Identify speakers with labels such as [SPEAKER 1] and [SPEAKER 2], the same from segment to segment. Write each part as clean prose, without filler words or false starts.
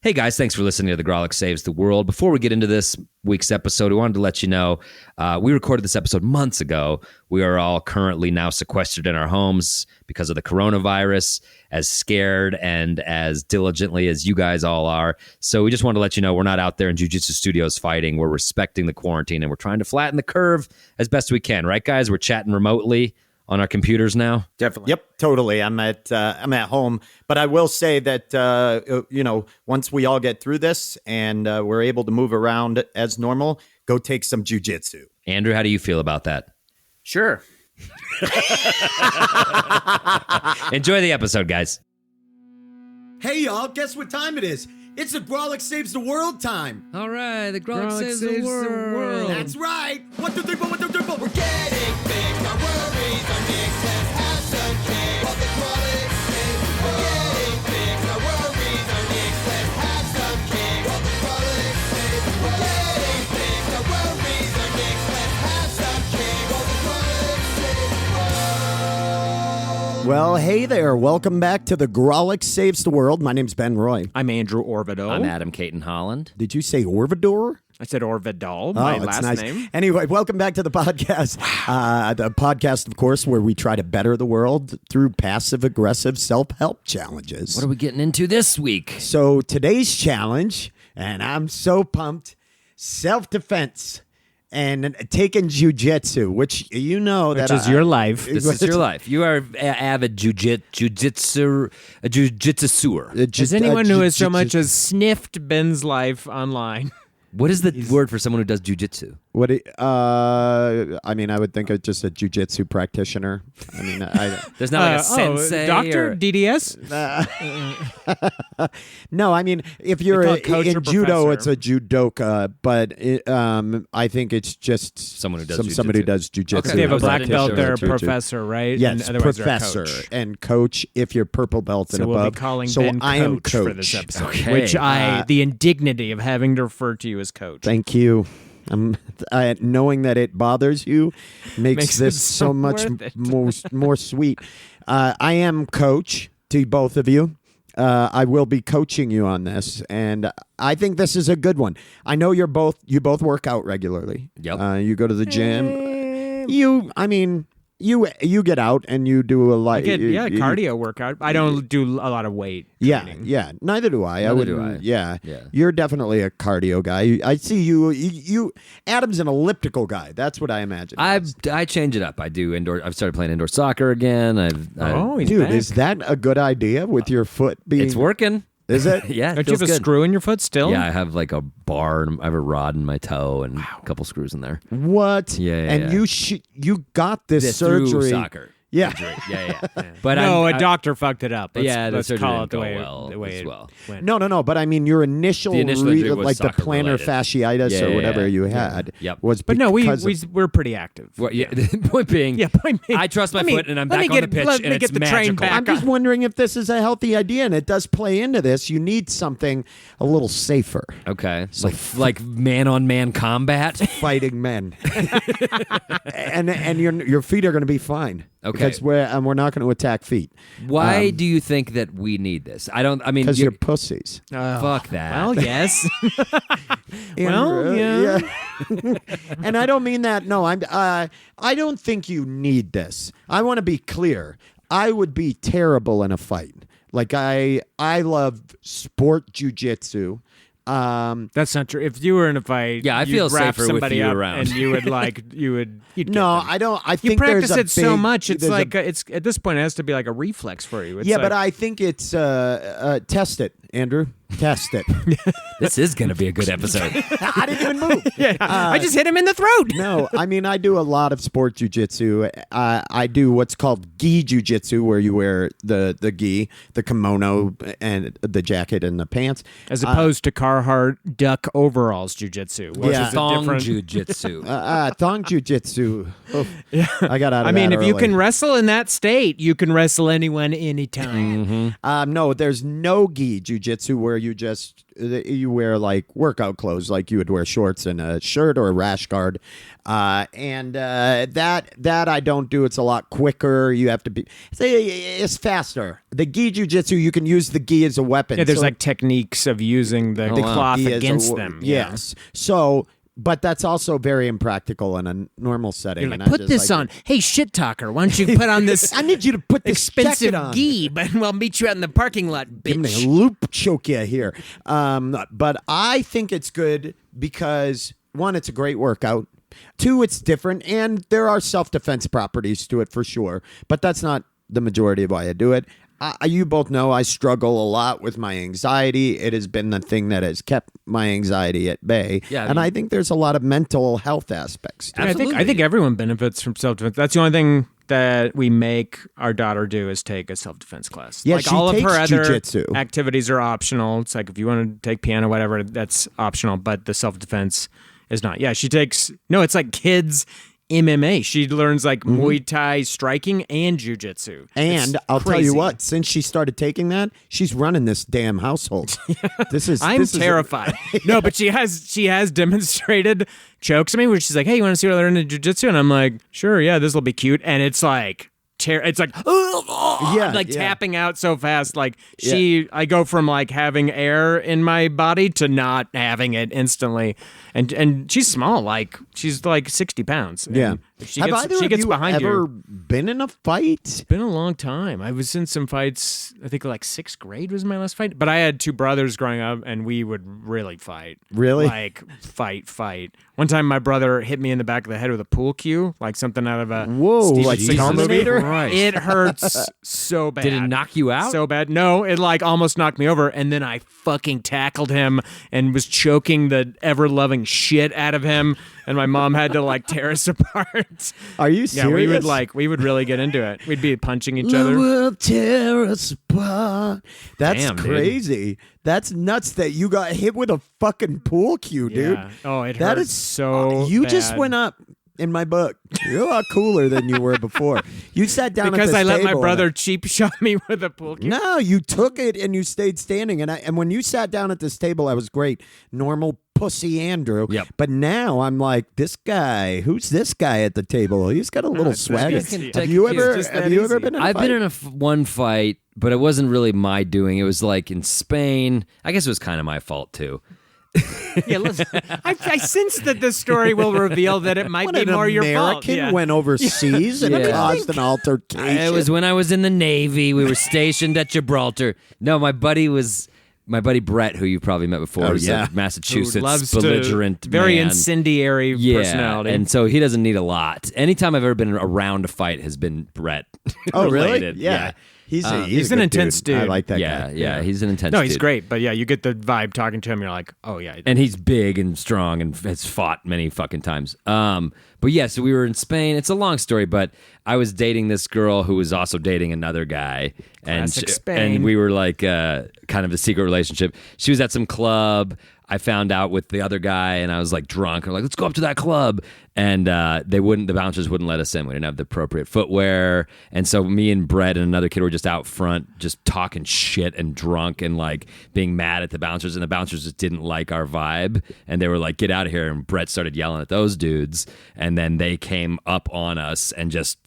[SPEAKER 1] Hey guys, thanks for listening to The Grolic Saves the World. Before we get into this week's episode, we wanted to let you know we recorded this episode months ago. We are all currently now sequestered in our homes because of the coronavirus, as scared and as diligently as you guys all are. So we just wanted to let you know we're not out there in jiu-jitsu studios fighting. We're respecting the quarantine and we're trying to flatten the curve as best we can. Right, guys? We're chatting remotely on our computers now.
[SPEAKER 2] Definitely. Yep, totally. I'm at home, but I will say that once we all get through this and we're able to move around as normal, go take some jiu-jitsu.
[SPEAKER 1] Andrew, how do you feel about that?
[SPEAKER 3] Sure.
[SPEAKER 1] Enjoy the episode, guys.
[SPEAKER 4] Hey, y'all, guess what time it is? It's the Grolic Saves the World time.
[SPEAKER 1] All right, the Grolic saves the world.
[SPEAKER 4] That's right. 1, 2, 3, 4, 1, 2, 3, 4. We're getting fixed. Our worries are nixed. Let's have some cake. While the Grolic saves the world. We're getting fixed. Our worries are nixed. Let's have some cake. While the Grolic saves the world. We're getting fixed. Our worries are nixed. Let's have some cake. While the Grolic saves the world.
[SPEAKER 2] Well, hey there. Welcome back to the Grolic Saves the World. My name's Ben Roy.
[SPEAKER 3] I'm Andrew Orvido.
[SPEAKER 1] I'm Adam Caton Holland.
[SPEAKER 2] Did you say Orvidor?
[SPEAKER 3] I said Orvidal, my
[SPEAKER 2] it's
[SPEAKER 3] last
[SPEAKER 2] nice.
[SPEAKER 3] name.
[SPEAKER 2] Anyway, welcome back to the podcast. The podcast, of course, where we try to better the world through passive-aggressive self-help challenges.
[SPEAKER 1] What are we getting into this week?
[SPEAKER 2] So today's challenge, and I'm so pumped, self-defense and taking jiu-jitsu, which you know
[SPEAKER 3] Which is your life.
[SPEAKER 1] This is your life. You are an avid jiu-jitsuer.
[SPEAKER 3] As anyone who has so much as sniffed Ben's life online.
[SPEAKER 1] What is the word for someone who does jiu-jitsu?
[SPEAKER 2] I mean, I would think of just a jiu-jitsu practitioner. I mean,
[SPEAKER 1] there's not like a sensei
[SPEAKER 3] doctor,
[SPEAKER 1] or...
[SPEAKER 3] DDS?
[SPEAKER 2] No, I mean, if you're in judo, it's a judoka, but I think it's just
[SPEAKER 1] someone who does
[SPEAKER 2] somebody who does jiu-jitsu.
[SPEAKER 3] Okay. They have a black belt, they're a professor, right?
[SPEAKER 2] Yes,
[SPEAKER 3] and
[SPEAKER 2] professor
[SPEAKER 3] coach.
[SPEAKER 2] and coach if you're purple belt and
[SPEAKER 3] we'll
[SPEAKER 2] above.
[SPEAKER 3] Be calling
[SPEAKER 2] so
[SPEAKER 3] Ben
[SPEAKER 2] I am
[SPEAKER 3] coach for this episode,
[SPEAKER 1] okay.
[SPEAKER 3] which the indignity of having to refer to you as coach.
[SPEAKER 2] Thank you. Knowing that it bothers you makes this so much more sweet. I am coach to both of you. I will be coaching you on this, and I think this is a good one. I know you both work out regularly.
[SPEAKER 1] Yep.
[SPEAKER 2] You go to the gym. You get out and you do a lot.
[SPEAKER 3] Cardio workout. I don't do a lot of weight training.
[SPEAKER 2] Yeah. Neither do I.
[SPEAKER 1] Neither do I.
[SPEAKER 2] Yeah. You're definitely a cardio guy. I see you. Adam's an elliptical guy. That's what I imagine.
[SPEAKER 1] I change it up. I do indoor. I've started playing indoor soccer again.
[SPEAKER 3] He's
[SPEAKER 2] Dude,
[SPEAKER 3] back.
[SPEAKER 2] is that a good idea with your foot being?
[SPEAKER 1] It's working.
[SPEAKER 2] Is it?
[SPEAKER 1] Yeah.
[SPEAKER 3] Don't you have a screw in your foot still?
[SPEAKER 1] Yeah, I have like a bar and I have a rod in my toe and a couple screws in there.
[SPEAKER 2] What?
[SPEAKER 1] Yeah.
[SPEAKER 2] And you got this surgery.
[SPEAKER 1] Through soccer.
[SPEAKER 2] Yeah.
[SPEAKER 1] Yeah. But
[SPEAKER 3] a doctor fucked it up.
[SPEAKER 1] Let's
[SPEAKER 3] call it
[SPEAKER 1] the
[SPEAKER 3] way
[SPEAKER 1] it
[SPEAKER 3] went.
[SPEAKER 2] No. But I mean, your initial
[SPEAKER 1] injury was
[SPEAKER 2] like the plantar
[SPEAKER 1] soccer-related.
[SPEAKER 2] fasciitis or whatever you had was.
[SPEAKER 3] But no,
[SPEAKER 2] because
[SPEAKER 3] we're pretty active.
[SPEAKER 1] Well, point being, I trust my foot and I'm back on the pitch and it's magical.
[SPEAKER 2] I'm just wondering if this is a healthy idea, and it does play into this. You need something a little safer.
[SPEAKER 1] Okay, like man-on-man combat,
[SPEAKER 2] fighting men, and your feet are going to be fine.
[SPEAKER 1] Okay,
[SPEAKER 2] because we're not going to attack feet.
[SPEAKER 1] Why do you think that we need this?
[SPEAKER 2] Because you're pussies.
[SPEAKER 1] Fuck that.
[SPEAKER 3] Well, yes.
[SPEAKER 2] Yeah. And I don't mean that. No, I don't think you need this. I want to be clear. I would be terrible in a fight. Like I love sport jiu-jitsu.
[SPEAKER 3] That's not true. If you were in a fight,
[SPEAKER 1] I feel
[SPEAKER 3] wrap
[SPEAKER 1] safer
[SPEAKER 3] somebody
[SPEAKER 1] with you
[SPEAKER 3] up
[SPEAKER 1] around.
[SPEAKER 3] and you'd
[SPEAKER 2] no, I don't. I think
[SPEAKER 3] you practice
[SPEAKER 2] there's a
[SPEAKER 3] it so
[SPEAKER 2] big-
[SPEAKER 3] much. It's
[SPEAKER 2] there's
[SPEAKER 3] like it's at this point it has to be like a reflex for you. It's
[SPEAKER 2] but I think it's test it, Andrew. Test it.
[SPEAKER 1] This is going to be a good episode.
[SPEAKER 2] I didn't even move.
[SPEAKER 3] I just hit him in the throat.
[SPEAKER 2] No, I mean, I do a lot of sport jiu-jitsu. I do what's called gi jiu-jitsu, where you wear the gi, the kimono, and the jacket and the pants.
[SPEAKER 3] As opposed to Carhartt duck overalls jiu-jitsu. Which is a
[SPEAKER 1] Thong
[SPEAKER 3] different...
[SPEAKER 1] jiu-jitsu.
[SPEAKER 2] Thong jiu-jitsu. I got out of that
[SPEAKER 3] if
[SPEAKER 2] early.
[SPEAKER 3] you can wrestle in that state, you can wrestle anyone anytime.
[SPEAKER 2] No, there's no gi jiu-jitsu where you wear like workout clothes, like you would wear shorts and a shirt or a rash guard. That I don't do. It's a lot quicker. You have to be. It's faster. The gi jiu-jitsu, you can use the gi as a weapon.
[SPEAKER 3] Yeah, there's like techniques of using the cloth
[SPEAKER 2] gi
[SPEAKER 3] against them.
[SPEAKER 2] Yes. So. But that's also very impractical in a normal setting.
[SPEAKER 3] You're like, put this on. Hey, shit talker, why don't you put on this
[SPEAKER 2] I need you to put this
[SPEAKER 3] expensive
[SPEAKER 2] jacket on.
[SPEAKER 3] gi, but we'll meet you out in the parking lot, bitch.
[SPEAKER 2] Give me a loop choke you here. But I think it's good because, one, it's a great workout. Two, it's different. And there are self-defense properties to it for sure. But that's not the majority of why I do it. You both know I struggle a lot with my anxiety. It has been the thing that has kept my anxiety at bay.
[SPEAKER 1] Yeah,
[SPEAKER 2] and I think there's a lot of mental health aspects to it.
[SPEAKER 3] I think everyone benefits from self-defense. That's the only thing that we make our daughter do is take a self-defense class.
[SPEAKER 2] Yeah,
[SPEAKER 3] like
[SPEAKER 2] she
[SPEAKER 3] all of
[SPEAKER 2] takes
[SPEAKER 3] her other
[SPEAKER 2] jiu-jitsu.
[SPEAKER 3] activities are optional. It's like if you want to take piano, whatever, that's optional. But the self-defense is not. Yeah, she takes. No, it's like kids MMA. She learns like Muay Thai striking and jiu-jitsu.
[SPEAKER 2] And
[SPEAKER 3] It's
[SPEAKER 2] I'll tell
[SPEAKER 3] crazy.
[SPEAKER 2] you what, since she started taking that, she's running this damn household.
[SPEAKER 3] I'm terrified. No, but she has demonstrated chokes at me where she's like, hey, you want to see what I learned in jiu-jitsu? And I'm like, sure, yeah, this will be cute. And it's like it's like tapping out so fast. Like I go from like having air in my body to not having it instantly. And she's small, like she's like 60 pounds. And
[SPEAKER 2] Yeah.
[SPEAKER 3] if she
[SPEAKER 2] Have
[SPEAKER 3] gets,
[SPEAKER 2] either
[SPEAKER 3] she
[SPEAKER 2] of
[SPEAKER 3] gets
[SPEAKER 2] you
[SPEAKER 3] behind
[SPEAKER 2] ever
[SPEAKER 3] you.
[SPEAKER 2] been in a fight?
[SPEAKER 3] It's been a long time. I was in some fights. I think like 6th grade was my last fight. But I had 2 brothers growing up, and we would really fight.
[SPEAKER 2] Really?
[SPEAKER 3] Like fight. One time, my brother hit me in the back of the head with a pool cue, like something out of a
[SPEAKER 2] Like
[SPEAKER 3] Steven Seagal movie.
[SPEAKER 2] Terminator?
[SPEAKER 1] Christ.
[SPEAKER 3] It hurts so bad.
[SPEAKER 1] Did it knock you out?
[SPEAKER 3] So bad. No, it like almost knocked me over, and then I fucking tackled him and was choking the ever-loving shit out of him, and my mom had to like tear us apart.
[SPEAKER 2] Are you
[SPEAKER 3] Yeah,
[SPEAKER 2] serious?
[SPEAKER 3] we would really get into it. We'd be punching each
[SPEAKER 2] Love
[SPEAKER 3] other.
[SPEAKER 2] will tear us apart. That's
[SPEAKER 1] Damn, dude.
[SPEAKER 2] crazy. That's nuts that you got hit with a fucking pool cue, dude.
[SPEAKER 3] Yeah. Oh, it
[SPEAKER 2] That
[SPEAKER 3] hurts
[SPEAKER 2] is
[SPEAKER 3] so
[SPEAKER 2] You just
[SPEAKER 3] bad.
[SPEAKER 2] went up in my book. You're a lot cooler than you were before. You sat down
[SPEAKER 3] because
[SPEAKER 2] at
[SPEAKER 3] I
[SPEAKER 2] this
[SPEAKER 3] let my
[SPEAKER 2] table
[SPEAKER 3] brother
[SPEAKER 2] and
[SPEAKER 3] cheap shot me with a pool cue.
[SPEAKER 2] No, you took it and you stayed standing. And when you sat down at this table, I was great. Normal pussy Andrew.
[SPEAKER 1] Yep.
[SPEAKER 2] But now I'm like, this guy, who's this guy at the table? He's got a little
[SPEAKER 3] it's
[SPEAKER 2] swagger.
[SPEAKER 3] just- it's
[SPEAKER 2] Have you ever
[SPEAKER 3] just that
[SPEAKER 2] ever
[SPEAKER 3] easy.
[SPEAKER 2] been in a
[SPEAKER 1] I've
[SPEAKER 2] fight?
[SPEAKER 1] been in one fight, but it wasn't really my doing. It was like in Spain. I guess it was kind of my fault too.
[SPEAKER 3] Yeah, listen, I sense that this story will reveal that it might
[SPEAKER 2] When
[SPEAKER 3] be
[SPEAKER 2] an
[SPEAKER 3] more your fault.
[SPEAKER 2] American
[SPEAKER 3] Yeah.
[SPEAKER 2] went overseas and
[SPEAKER 1] Yeah.
[SPEAKER 2] caused an altercation.
[SPEAKER 1] It was when I was in the Navy. We were stationed at Gibraltar. No, my buddy Brett, who you've probably met before, was
[SPEAKER 2] yeah.
[SPEAKER 1] a Massachusetts
[SPEAKER 3] Who loves
[SPEAKER 1] belligerent
[SPEAKER 3] to, very
[SPEAKER 1] man.
[SPEAKER 3] incendiary
[SPEAKER 1] Yeah,
[SPEAKER 3] personality.
[SPEAKER 1] and so he doesn't need a lot. Anytime I've ever been around a fight has been Brett.
[SPEAKER 2] Oh, really?
[SPEAKER 1] related.
[SPEAKER 2] Yeah. He's
[SPEAKER 3] He's
[SPEAKER 2] a
[SPEAKER 3] an
[SPEAKER 2] good
[SPEAKER 3] intense dude.
[SPEAKER 2] I like that
[SPEAKER 1] Yeah,
[SPEAKER 2] guy.
[SPEAKER 1] yeah, he's an intense
[SPEAKER 3] no, he's
[SPEAKER 1] dude.
[SPEAKER 3] great, but yeah, you get the vibe talking to him. You're like, oh yeah,
[SPEAKER 1] And he's big and strong and has fought many fucking times. But yeah, so we were in Spain. It's a long story, but I was dating this girl who was also dating another guy.
[SPEAKER 3] Classic Spain.
[SPEAKER 1] And we were like kind of a secret relationship. She was at some club. I found out with the other guy, and I was like drunk. I'm like, let's go up to that club. And the bouncers wouldn't let us in. We didn't have the appropriate footwear. And so me and Brett and another kid were just out front, just talking shit and drunk and like being mad at the bouncers. And the bouncers just didn't like our vibe. And they were like, get out of here. And Brett started yelling at those dudes. And then they came up on us and just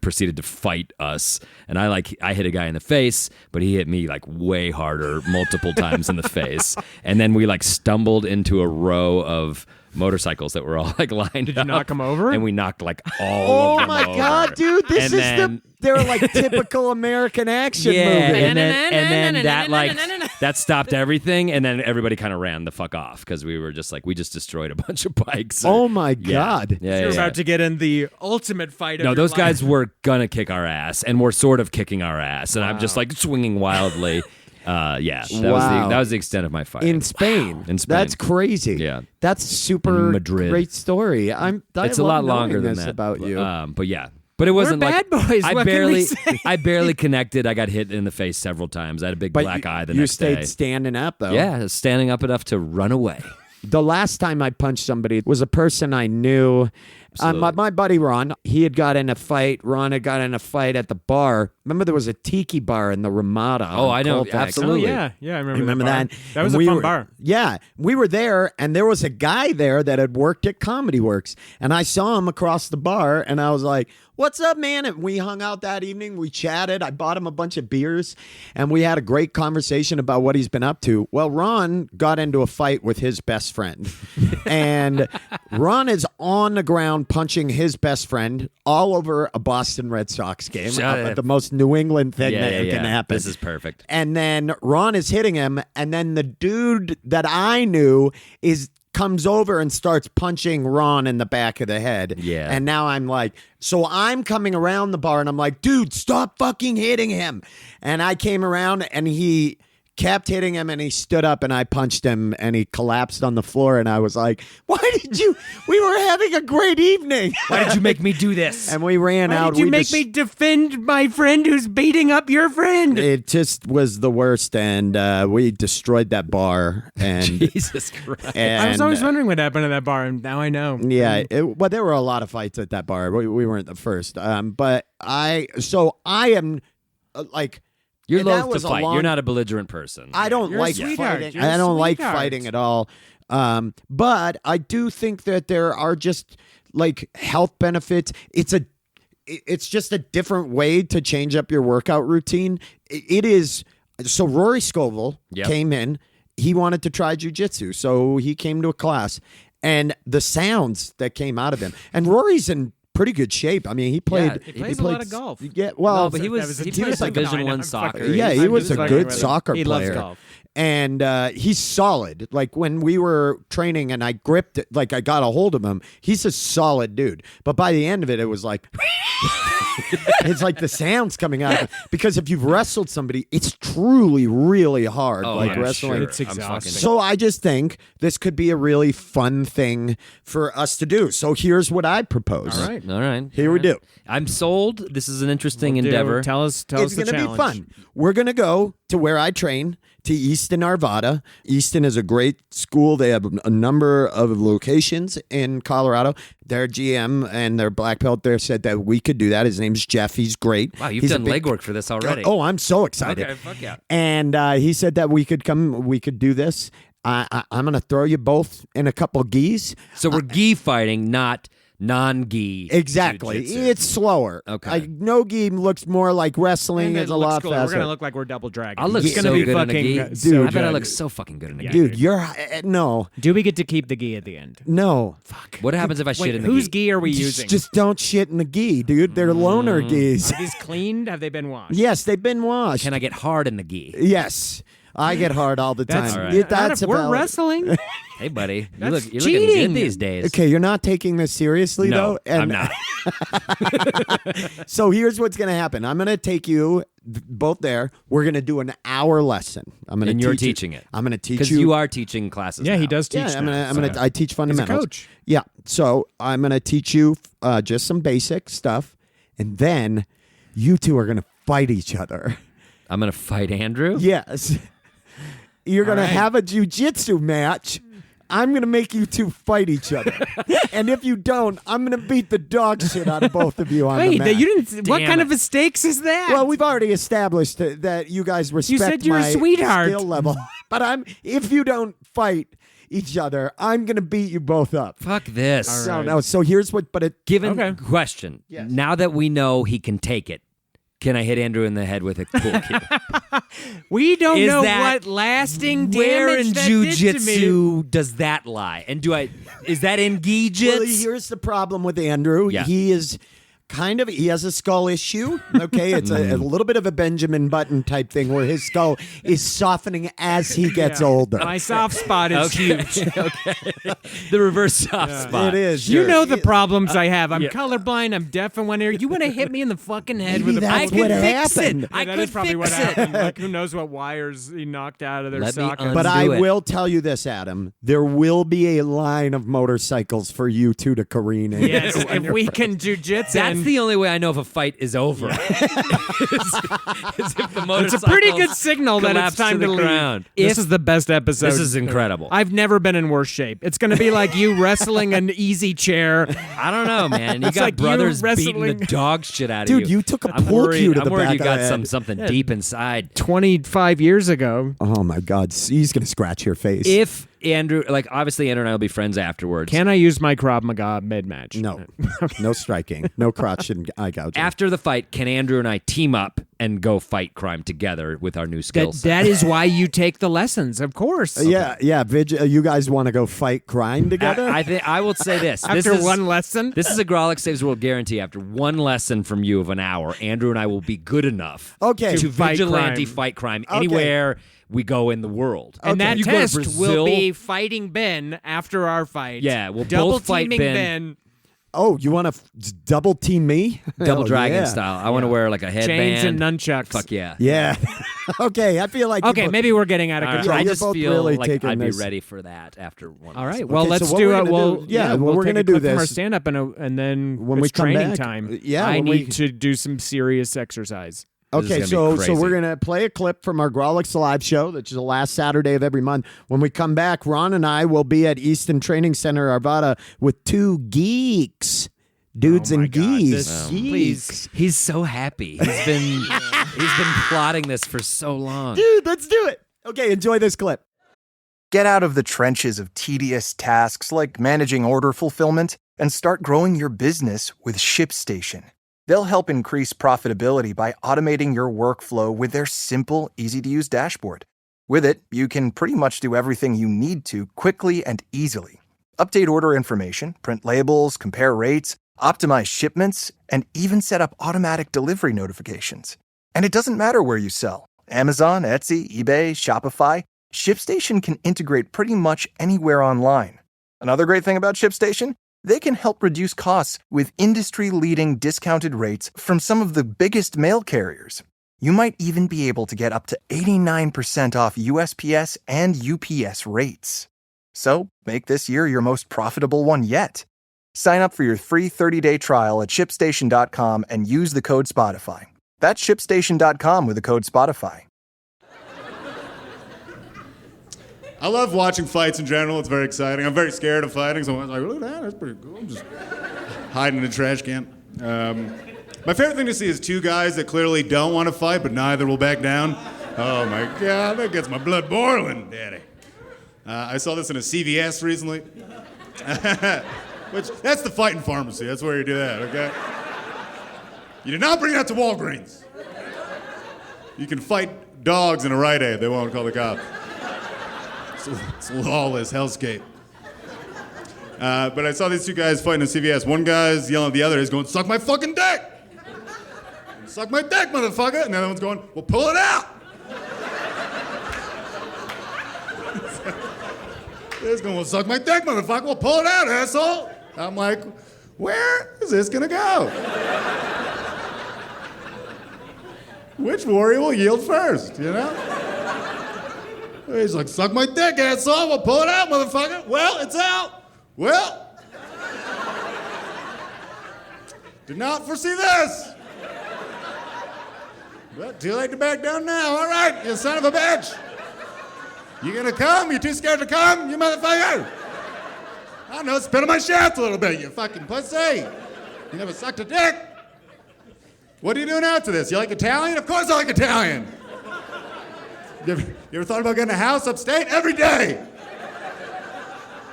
[SPEAKER 1] proceeded to fight us. And I hit a guy in the face, but he hit me like way harder multiple times in the face. And then we like stumbled into a row of motorcycles that were all like lined up.
[SPEAKER 3] Did you knock them over?
[SPEAKER 1] And we knocked like all of
[SPEAKER 2] Oh
[SPEAKER 1] them
[SPEAKER 2] my
[SPEAKER 1] over.
[SPEAKER 2] God, dude! This
[SPEAKER 1] And
[SPEAKER 2] is
[SPEAKER 1] then-
[SPEAKER 2] they're like typical American action
[SPEAKER 1] yeah,
[SPEAKER 2] movie.
[SPEAKER 1] and then that like that stopped everything, and then everybody kind of ran the fuck off because we were just like we just destroyed a bunch of bikes.
[SPEAKER 2] Oh my
[SPEAKER 1] Yeah.
[SPEAKER 2] God!
[SPEAKER 1] Yeah,
[SPEAKER 3] You're
[SPEAKER 1] yeah,
[SPEAKER 3] about
[SPEAKER 1] yeah.
[SPEAKER 3] to get in the ultimate fight. Of
[SPEAKER 1] No,
[SPEAKER 3] your
[SPEAKER 1] those
[SPEAKER 3] life.
[SPEAKER 1] guys were gonna kick our ass, and were sort of kicking our ass, and I'm just like swinging wildly. Yeah,
[SPEAKER 2] Wow.
[SPEAKER 1] that was the extent of my fight.
[SPEAKER 2] In Spain.
[SPEAKER 1] In Spain.
[SPEAKER 2] That's crazy.
[SPEAKER 1] Yeah.
[SPEAKER 2] That's super
[SPEAKER 1] In Madrid.
[SPEAKER 2] great story. I
[SPEAKER 1] It's a
[SPEAKER 2] love
[SPEAKER 1] lot longer
[SPEAKER 2] knowing
[SPEAKER 1] than
[SPEAKER 2] this
[SPEAKER 1] that
[SPEAKER 2] about you.
[SPEAKER 1] But yeah. But it wasn't
[SPEAKER 3] bad
[SPEAKER 1] like
[SPEAKER 3] boys.
[SPEAKER 1] I
[SPEAKER 3] What can we say?
[SPEAKER 1] I barely connected. I got hit in the face several times. I had a big
[SPEAKER 2] but
[SPEAKER 1] black eye the
[SPEAKER 2] you
[SPEAKER 1] next
[SPEAKER 2] stayed
[SPEAKER 1] day.
[SPEAKER 2] standing up though.
[SPEAKER 1] Yeah, standing up enough to run away.
[SPEAKER 2] The last time I punched somebody was a person I knew,
[SPEAKER 1] Absolutely.
[SPEAKER 2] My buddy Ron, he had got in a fight. Ron had got in a fight at the bar. Remember there was a tiki bar in the Ramada.
[SPEAKER 1] Oh,
[SPEAKER 2] on
[SPEAKER 1] I know.
[SPEAKER 2] Colfax?
[SPEAKER 1] Absolutely.
[SPEAKER 3] Oh, yeah, I remember
[SPEAKER 2] that.
[SPEAKER 3] That was
[SPEAKER 2] And
[SPEAKER 3] a
[SPEAKER 2] we
[SPEAKER 3] fun
[SPEAKER 2] were-
[SPEAKER 3] bar.
[SPEAKER 2] Yeah, we were there, and there was a guy there that had worked at Comedy Works, and I saw him across the bar, and I was like, "What's up, man?" And we hung out that evening. We chatted. I bought him a bunch of beers, and we had a great conversation about what he's been up to. Well, Ron got into a fight with his best friend, and Ron is on the ground punching his best friend all over a Boston Red Sox game.
[SPEAKER 1] Shut it.
[SPEAKER 2] The most New England thing
[SPEAKER 1] Yeah,
[SPEAKER 2] that
[SPEAKER 1] yeah,
[SPEAKER 2] can
[SPEAKER 1] yeah.
[SPEAKER 2] happen.
[SPEAKER 1] This is perfect.
[SPEAKER 2] And then Ron is hitting him, and then the dude that I knew comes over and starts punching Ron in the back of the head.
[SPEAKER 1] Yeah.
[SPEAKER 2] And now I'm like, so I'm coming around the bar, and I'm like, dude, stop fucking hitting him. And I came around, and he kept hitting him, and he stood up, and I punched him, and he collapsed on the floor, and I was like, we were having a great evening.
[SPEAKER 1] Why did you make me do this?
[SPEAKER 2] And we ran
[SPEAKER 3] Why
[SPEAKER 2] out.
[SPEAKER 3] did you
[SPEAKER 2] We
[SPEAKER 3] make
[SPEAKER 2] just-
[SPEAKER 3] me defend my friend who's beating up your friend?
[SPEAKER 2] It just was the worst, and we destroyed that bar. And
[SPEAKER 1] Jesus Christ.
[SPEAKER 3] I was
[SPEAKER 2] and,
[SPEAKER 3] always wondering what happened at that bar, and now I know.
[SPEAKER 2] Yeah, well, there were a lot of fights at that bar. We weren't the first, but I am like.
[SPEAKER 1] You're
[SPEAKER 2] and that
[SPEAKER 1] loath to
[SPEAKER 2] was a
[SPEAKER 1] fight.
[SPEAKER 2] long-
[SPEAKER 1] You're not a belligerent person.
[SPEAKER 2] I don't
[SPEAKER 3] You're a
[SPEAKER 2] like
[SPEAKER 3] sweetheart.
[SPEAKER 2] fighting.
[SPEAKER 3] You're a
[SPEAKER 2] I don't like
[SPEAKER 3] sweetheart.
[SPEAKER 2] fighting at all. But I do think that there are just like health benefits. It's just a different way to change up your workout routine. It is. So Rory Scovel
[SPEAKER 1] Yep.
[SPEAKER 2] came in. He wanted to try jiu-jitsu, so he came to a class, and the sounds that came out of him. And Rory's in pretty good shape. I mean, he played.
[SPEAKER 1] He
[SPEAKER 3] plays a
[SPEAKER 2] played
[SPEAKER 3] lot of golf.
[SPEAKER 2] Yeah, well,
[SPEAKER 1] No, but he was
[SPEAKER 3] That
[SPEAKER 1] like Division
[SPEAKER 3] I know,
[SPEAKER 1] I
[SPEAKER 3] I'm
[SPEAKER 1] soccer.
[SPEAKER 3] fucking-
[SPEAKER 2] yeah, he
[SPEAKER 3] I'm
[SPEAKER 2] was
[SPEAKER 3] just
[SPEAKER 2] a
[SPEAKER 3] fucking
[SPEAKER 2] good
[SPEAKER 3] with him.
[SPEAKER 2] soccer
[SPEAKER 3] He
[SPEAKER 2] player.
[SPEAKER 3] loves golf.
[SPEAKER 2] And he's solid. Like when we were training and I gripped it, like I got a hold of him, he's a solid dude. But by the end of it, it was like, it's like the sounds coming out of him. Because if you've wrestled somebody, it's truly, really hard.
[SPEAKER 1] Oh,
[SPEAKER 2] like
[SPEAKER 1] yeah,
[SPEAKER 2] wrestling.
[SPEAKER 1] sure.
[SPEAKER 3] It's
[SPEAKER 1] I'm fucking-
[SPEAKER 3] exhausting.
[SPEAKER 2] So I just think this could be a really fun thing for us to do. So here's what I propose.
[SPEAKER 3] All right.
[SPEAKER 1] All right.
[SPEAKER 2] Here we do.
[SPEAKER 1] I'm sold. This is an interesting
[SPEAKER 3] Dude,
[SPEAKER 1] endeavor.
[SPEAKER 3] Tell us
[SPEAKER 2] It's
[SPEAKER 3] the
[SPEAKER 2] going to be
[SPEAKER 3] challenge.
[SPEAKER 2] fun. We're going to go to where I train, to Easton, Arvada. Easton is a great school. They have a number of locations in Colorado. Their GM and their black belt there said that we could do that. His name's Jeff. He's great.
[SPEAKER 1] Wow, you've
[SPEAKER 2] He's a
[SPEAKER 1] done
[SPEAKER 2] big-
[SPEAKER 1] legwork for this already.
[SPEAKER 2] Oh, I'm so excited.
[SPEAKER 1] Okay, fuck yeah.
[SPEAKER 2] And he said that we could do this. I'm going to throw you both in a couple gis.
[SPEAKER 1] So we're gi fighting, not non-gi.
[SPEAKER 2] Exactly.
[SPEAKER 1] jiu-jitsu.
[SPEAKER 2] It's slower.
[SPEAKER 1] Okay.
[SPEAKER 2] Like, no gi looks more like wrestling.
[SPEAKER 3] And
[SPEAKER 2] It's
[SPEAKER 3] it
[SPEAKER 2] a
[SPEAKER 3] looks
[SPEAKER 2] lot
[SPEAKER 3] cool.
[SPEAKER 2] faster.
[SPEAKER 3] We're gonna look like we're double dragging.
[SPEAKER 1] I'll look
[SPEAKER 3] It's
[SPEAKER 1] so
[SPEAKER 3] gonna be
[SPEAKER 1] good in a
[SPEAKER 3] fucking
[SPEAKER 1] gi.
[SPEAKER 3] so
[SPEAKER 2] Dude,
[SPEAKER 1] I bet I
[SPEAKER 3] good.
[SPEAKER 1] look so fucking good in a gi.
[SPEAKER 2] Dude, you're no.
[SPEAKER 3] Do we get to keep the gi at the end?
[SPEAKER 2] No.
[SPEAKER 1] What happens if I
[SPEAKER 3] Wait,
[SPEAKER 1] shit in the
[SPEAKER 3] whose
[SPEAKER 1] gi?
[SPEAKER 3] gi are we using?
[SPEAKER 2] Just don't shit in the gi, dude. They're loner gis.
[SPEAKER 3] Are these cleaned? Have they been washed?
[SPEAKER 2] Yes, they've been washed.
[SPEAKER 1] Can I get hard in the gi?
[SPEAKER 2] Yes. I get hard all the time.
[SPEAKER 3] That's,
[SPEAKER 1] All right.
[SPEAKER 2] Yeah, that's
[SPEAKER 3] we're
[SPEAKER 2] about-
[SPEAKER 3] wrailing.
[SPEAKER 1] Hey, buddy.
[SPEAKER 3] That's
[SPEAKER 1] You're looking
[SPEAKER 3] cheating.
[SPEAKER 1] good these days.
[SPEAKER 2] Okay, you're not taking this seriously,
[SPEAKER 1] No,
[SPEAKER 2] though?
[SPEAKER 1] I'm not.
[SPEAKER 2] So here's what's going to happen. I'm going to take you both there. We're going to do an hour lesson. I'm going to
[SPEAKER 1] And you're
[SPEAKER 2] teach you-
[SPEAKER 1] teaching it.
[SPEAKER 2] I'm going to teach
[SPEAKER 1] Because
[SPEAKER 2] you.
[SPEAKER 1] you are teaching classes
[SPEAKER 3] Yeah,
[SPEAKER 1] now.
[SPEAKER 3] he does teach.
[SPEAKER 2] Yeah,
[SPEAKER 3] now, so-
[SPEAKER 2] I teach fundamentals.
[SPEAKER 3] coach.
[SPEAKER 2] Yeah. So I'm going to teach you just some basic stuff. And then you two are going to fight each other.
[SPEAKER 1] I'm going to fight Andrew?
[SPEAKER 2] Yes. You're going
[SPEAKER 3] All
[SPEAKER 2] to
[SPEAKER 3] right.
[SPEAKER 2] have a jiu-jitsu match. I'm going to make you two fight each other. And if you don't, I'm going to beat the dog shit out of both of you on the
[SPEAKER 3] Wait,
[SPEAKER 2] mat.
[SPEAKER 3] you didn't. What
[SPEAKER 1] Damn
[SPEAKER 3] kind
[SPEAKER 1] it.
[SPEAKER 3] of a stakes is that?
[SPEAKER 2] Well, we've already established that you guys respect
[SPEAKER 3] said you're a
[SPEAKER 2] my
[SPEAKER 3] sweetheart.
[SPEAKER 2] skill level. But if you don't fight each other, I'm going to beat you both up.
[SPEAKER 1] Fuck this.
[SPEAKER 2] So, no, so here's what, but it,
[SPEAKER 1] Given
[SPEAKER 3] Okay.
[SPEAKER 1] question,
[SPEAKER 2] Yes.
[SPEAKER 1] now that we know he can take it, can I hit Andrew in the head with a pool cue?
[SPEAKER 3] we don't
[SPEAKER 1] Is
[SPEAKER 3] know
[SPEAKER 1] that-
[SPEAKER 3] what lasting
[SPEAKER 1] Where
[SPEAKER 3] damage
[SPEAKER 1] in
[SPEAKER 3] that did to me.
[SPEAKER 1] jiu-jitsu does that lie? And is that in gi
[SPEAKER 2] well,
[SPEAKER 1] jits?
[SPEAKER 2] here's the problem with Andrew.
[SPEAKER 1] Yeah.
[SPEAKER 2] He is he has a skull issue. Okay, it's a little bit of a Benjamin Button type thing where his skull is softening as he gets
[SPEAKER 3] Yeah.
[SPEAKER 2] older.
[SPEAKER 3] My soft spot is huge.
[SPEAKER 1] The reverse soft spot.
[SPEAKER 2] It is.
[SPEAKER 3] You
[SPEAKER 2] Sure.
[SPEAKER 3] know the problems I have. I'm colorblind. I'm deaf in one ear. You want to hit me in the fucking head
[SPEAKER 2] Maybe
[SPEAKER 3] with a
[SPEAKER 2] that's
[SPEAKER 3] I
[SPEAKER 2] what
[SPEAKER 3] can fix
[SPEAKER 2] happened.
[SPEAKER 3] it.
[SPEAKER 1] I
[SPEAKER 3] that
[SPEAKER 1] could
[SPEAKER 3] is probably
[SPEAKER 1] fix
[SPEAKER 3] what
[SPEAKER 1] it.
[SPEAKER 3] happened. Like, who knows what wires he knocked out of their
[SPEAKER 1] Let me
[SPEAKER 3] socket.
[SPEAKER 2] But
[SPEAKER 1] undo
[SPEAKER 2] I
[SPEAKER 1] it.
[SPEAKER 2] will tell you this, Adam. There will be a line of motorcycles for you two to careen in.
[SPEAKER 3] Yes, if we can jujitsu
[SPEAKER 1] That's the only way I know if a fight is over. is if the
[SPEAKER 3] It's a pretty good signal that it's time to
[SPEAKER 1] the
[SPEAKER 3] leave.
[SPEAKER 1] ground.
[SPEAKER 3] This is the best episode.
[SPEAKER 1] This is incredible.
[SPEAKER 3] I've never been in worse shape. It's going to be like you wrestling an easy chair.
[SPEAKER 1] I don't know, man. You
[SPEAKER 3] It's
[SPEAKER 1] got
[SPEAKER 3] like you
[SPEAKER 1] brothers beating
[SPEAKER 3] wrestling-
[SPEAKER 1] the dog shit out of you.
[SPEAKER 2] Dude, you took a
[SPEAKER 1] I'm
[SPEAKER 2] pool
[SPEAKER 1] worried,
[SPEAKER 2] cue to the
[SPEAKER 1] I'm worried
[SPEAKER 2] back
[SPEAKER 1] you got
[SPEAKER 2] of the head.
[SPEAKER 1] something deep inside.
[SPEAKER 3] 25 years ago.
[SPEAKER 2] Oh my God, he's gonna scratch your face.
[SPEAKER 1] If Andrew, like obviously Andrew and I will be friends afterwards.
[SPEAKER 3] Can I use my Krav Maga mid-match?
[SPEAKER 2] no, no striking, no crotch and eye gouging.
[SPEAKER 1] After the fight, can Andrew and I team up and go fight crime together with our new skills?
[SPEAKER 3] That is why you take the lessons, of course.
[SPEAKER 2] Yeah, you guys want to go fight crime together?
[SPEAKER 1] I will say this.
[SPEAKER 3] After one lesson?
[SPEAKER 1] This is a Grolic Saves the World guarantee. After one lesson from you of an hour, Andrew and I will be good enough
[SPEAKER 2] Okay.
[SPEAKER 1] to
[SPEAKER 3] fight
[SPEAKER 1] vigilante
[SPEAKER 3] crime.
[SPEAKER 1] fight crime
[SPEAKER 2] Okay.
[SPEAKER 1] anywhere we go in the world.
[SPEAKER 3] And that
[SPEAKER 1] You go to
[SPEAKER 3] test will
[SPEAKER 1] Brazil,
[SPEAKER 3] be fighting Ben after our fight.
[SPEAKER 1] Yeah, we'll
[SPEAKER 3] double
[SPEAKER 1] both fight
[SPEAKER 3] teaming
[SPEAKER 1] Ben.
[SPEAKER 2] Oh, you want to double team me?
[SPEAKER 1] Double
[SPEAKER 2] Hell
[SPEAKER 1] Dragon
[SPEAKER 2] yeah.
[SPEAKER 1] style. I want to wear like a headband.
[SPEAKER 3] Chains and nunchucks.
[SPEAKER 1] Fuck yeah.
[SPEAKER 2] Yeah. Okay, I feel like
[SPEAKER 3] Okay, maybe we're getting out of
[SPEAKER 1] All right,
[SPEAKER 3] control.
[SPEAKER 2] Yeah,
[SPEAKER 1] I
[SPEAKER 2] you're
[SPEAKER 1] just
[SPEAKER 2] both
[SPEAKER 1] feel
[SPEAKER 2] really
[SPEAKER 1] like
[SPEAKER 2] taking
[SPEAKER 1] I'd be
[SPEAKER 2] this.
[SPEAKER 1] ready for that after one.
[SPEAKER 3] All right.
[SPEAKER 1] lesson.
[SPEAKER 3] Well,
[SPEAKER 2] Okay,
[SPEAKER 3] let's
[SPEAKER 2] so what
[SPEAKER 3] do
[SPEAKER 2] we're
[SPEAKER 3] it.
[SPEAKER 2] gonna
[SPEAKER 3] We'll
[SPEAKER 2] do- yeah,
[SPEAKER 3] we'll
[SPEAKER 2] we're
[SPEAKER 3] take
[SPEAKER 2] gonna
[SPEAKER 3] a
[SPEAKER 2] do
[SPEAKER 3] clip from our
[SPEAKER 2] this.
[SPEAKER 3] stand-up and then
[SPEAKER 2] When
[SPEAKER 3] it's
[SPEAKER 2] we come
[SPEAKER 3] training
[SPEAKER 2] back,
[SPEAKER 3] time.
[SPEAKER 2] yeah,
[SPEAKER 3] I
[SPEAKER 2] when we-
[SPEAKER 3] need to do some serious exercise.
[SPEAKER 1] This is
[SPEAKER 2] Okay,
[SPEAKER 1] gonna be
[SPEAKER 2] so
[SPEAKER 1] crazy.
[SPEAKER 2] we're gonna play a clip from our Grolix Live show, which is the last Saturday of every month. When we come back, Ron and I will be at Easton Training Center, Arvada, with two geeks, dudes
[SPEAKER 3] Oh my
[SPEAKER 2] and
[SPEAKER 3] God,
[SPEAKER 2] geese.
[SPEAKER 3] this-
[SPEAKER 2] Geeks.
[SPEAKER 3] please.
[SPEAKER 1] He's so happy. He's been plotting this for so long.
[SPEAKER 2] Dude, let's do it. Okay, enjoy this clip.
[SPEAKER 5] Get out of the trenches of tedious tasks like managing order fulfillment and start growing your business with ShipStation. They'll help increase profitability by automating your workflow with their simple, easy-to-use dashboard. With it, you can pretty much do everything you need to quickly and easily. Update order information, print labels, compare rates, optimize shipments, and even set up automatic delivery notifications. And it doesn't matter where you sell. Amazon, Etsy, eBay, Shopify, ShipStation can integrate pretty much anywhere online. Another great thing about ShipStation? They can help reduce costs with industry-leading discounted rates from some of the biggest mail carriers. You might even be able to get up to 89% off USPS and UPS rates. So, make this year your most profitable one yet. Sign up for your free 30-day trial at ShipStation.com and use the code Spotify. That's ShipStation.com with the code Spotify.
[SPEAKER 6] I love watching fights in general. It's very exciting. I'm very scared of fighting, so I was like, look at that, that's pretty cool. I'm just hiding in a trash can. My favorite thing to see is two guys that clearly don't want to fight, but neither will back down. Oh my God, that gets my blood boiling, daddy. I saw this in a CVS recently. Which, that's the fighting pharmacy. That's where you do that, okay? You do not bring that to Walgreens. You can fight dogs in a Rite Aid. They won't call the cops. It's a lawless hellscape. But I saw these two guys fighting in CVS. One guy's yelling at the other. He's going, suck my fucking dick! Suck my dick, motherfucker! And the other one's going, well, pull it out! He's going, well, suck my dick, motherfucker! Well, pull it out, asshole! I'm like, where is this gonna go? Which warrior will yield first, you know? He's like, suck my dick, asshole. Well, pull it out, motherfucker. Well, it's out. Well, did not foresee this. But too late to back down now. All right, you son of a bitch. You gonna come? You too scared to come, you motherfucker? I don't know, spit on my shaft a little bit, you fucking pussy. You never sucked a dick. What are you doing after this? You like Italian? Of course I like Italian. You ever thought about getting a house upstate? Every day.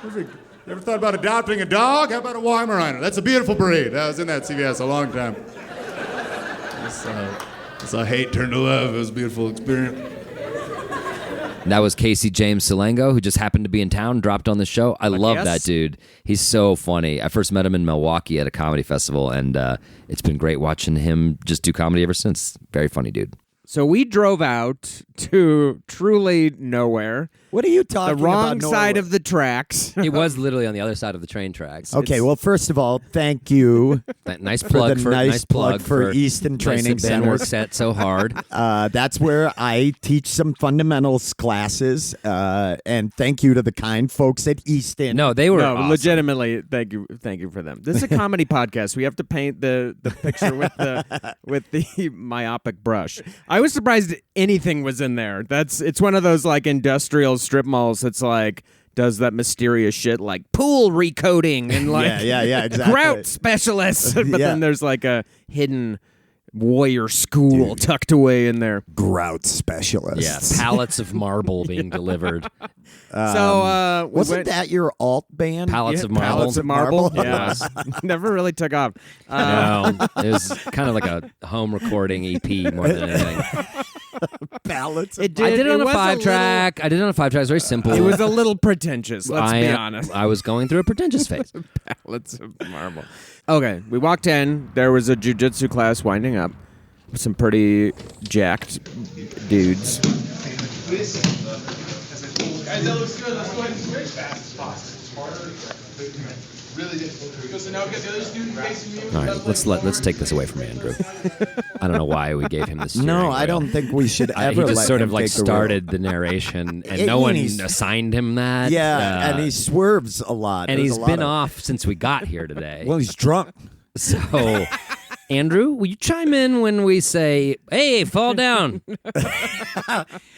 [SPEAKER 6] You ever thought about adopting a dog? How about a Weimaraner? That's a beautiful breed. I was in that CVS a long time. I saw hate turn to love. It was a beautiful experience.
[SPEAKER 1] That was Casey James Salengo, who just happened to be in town, dropped on the show. I love
[SPEAKER 3] yes.
[SPEAKER 1] that dude. He's so funny. I first met him in Milwaukee at a comedy festival, and it's been great watching him just do comedy ever since. Very funny dude.
[SPEAKER 3] So we drove out to truly nowhere.
[SPEAKER 2] What are you talking
[SPEAKER 3] The wrong
[SPEAKER 2] about?
[SPEAKER 3] side of the tracks.
[SPEAKER 1] It was literally on the other side of the train tracks.
[SPEAKER 2] Okay, well, first of all, thank you
[SPEAKER 1] Nice plug
[SPEAKER 2] the
[SPEAKER 1] for
[SPEAKER 2] nice plug for Easton
[SPEAKER 1] place
[SPEAKER 2] Training
[SPEAKER 1] that Ben
[SPEAKER 2] Center.
[SPEAKER 1] works at so hard.
[SPEAKER 2] That's where I teach some fundamentals classes, and thank you to the kind folks at Easton.
[SPEAKER 1] No, they were awesome.
[SPEAKER 3] Legitimately, thank you for them. This is a comedy podcast. We have to paint the picture with the myopic brush. I was surprised anything was in there. It's one of those like industrial strip malls that's like does that mysterious shit like pool recoding and like
[SPEAKER 2] yeah, exactly.
[SPEAKER 3] grout specialists, but
[SPEAKER 2] Yeah.
[SPEAKER 3] then there's like a hidden warrior school tucked away in there.
[SPEAKER 2] Grout specialists.
[SPEAKER 1] Yeah, pallets of marble being delivered.
[SPEAKER 2] Wasn't that your alt band?
[SPEAKER 1] Pallets of marble.
[SPEAKER 3] Pallets of marble.
[SPEAKER 2] Marble?
[SPEAKER 3] Yeah, never really took off.
[SPEAKER 1] No, it was kind of like a home recording EP more than anything.
[SPEAKER 2] Pallets.
[SPEAKER 1] I did it on a 5-track. I did it on a 5-track. It was very simple.
[SPEAKER 3] It was a little pretentious. Let's be honest.
[SPEAKER 1] I was going through a pretentious phase.
[SPEAKER 3] Pallets of marble. Okay, we walked in. There was a jiu-jitsu class winding up with some pretty jacked dudes.
[SPEAKER 7] Guys, that looks good. Let's go ahead and switch fast as possible. It's harder. Really difficult. So now we got the other student facing you.
[SPEAKER 1] All right, let's take this away from Andrew. I don't know why we gave him this.
[SPEAKER 2] No, I don't think we should ever.
[SPEAKER 1] He just
[SPEAKER 2] let
[SPEAKER 1] sort
[SPEAKER 2] him
[SPEAKER 1] of like
[SPEAKER 2] take the
[SPEAKER 1] started the narration, and no one assigned him that.
[SPEAKER 2] Yeah, and he swerves a lot.
[SPEAKER 1] and
[SPEAKER 2] There's
[SPEAKER 1] he's
[SPEAKER 2] a lot
[SPEAKER 1] been
[SPEAKER 2] of-
[SPEAKER 1] off since we got here today.
[SPEAKER 2] Well, he's drunk.
[SPEAKER 1] So, Andrew, will you chime in when we say, "Hey, fall down"?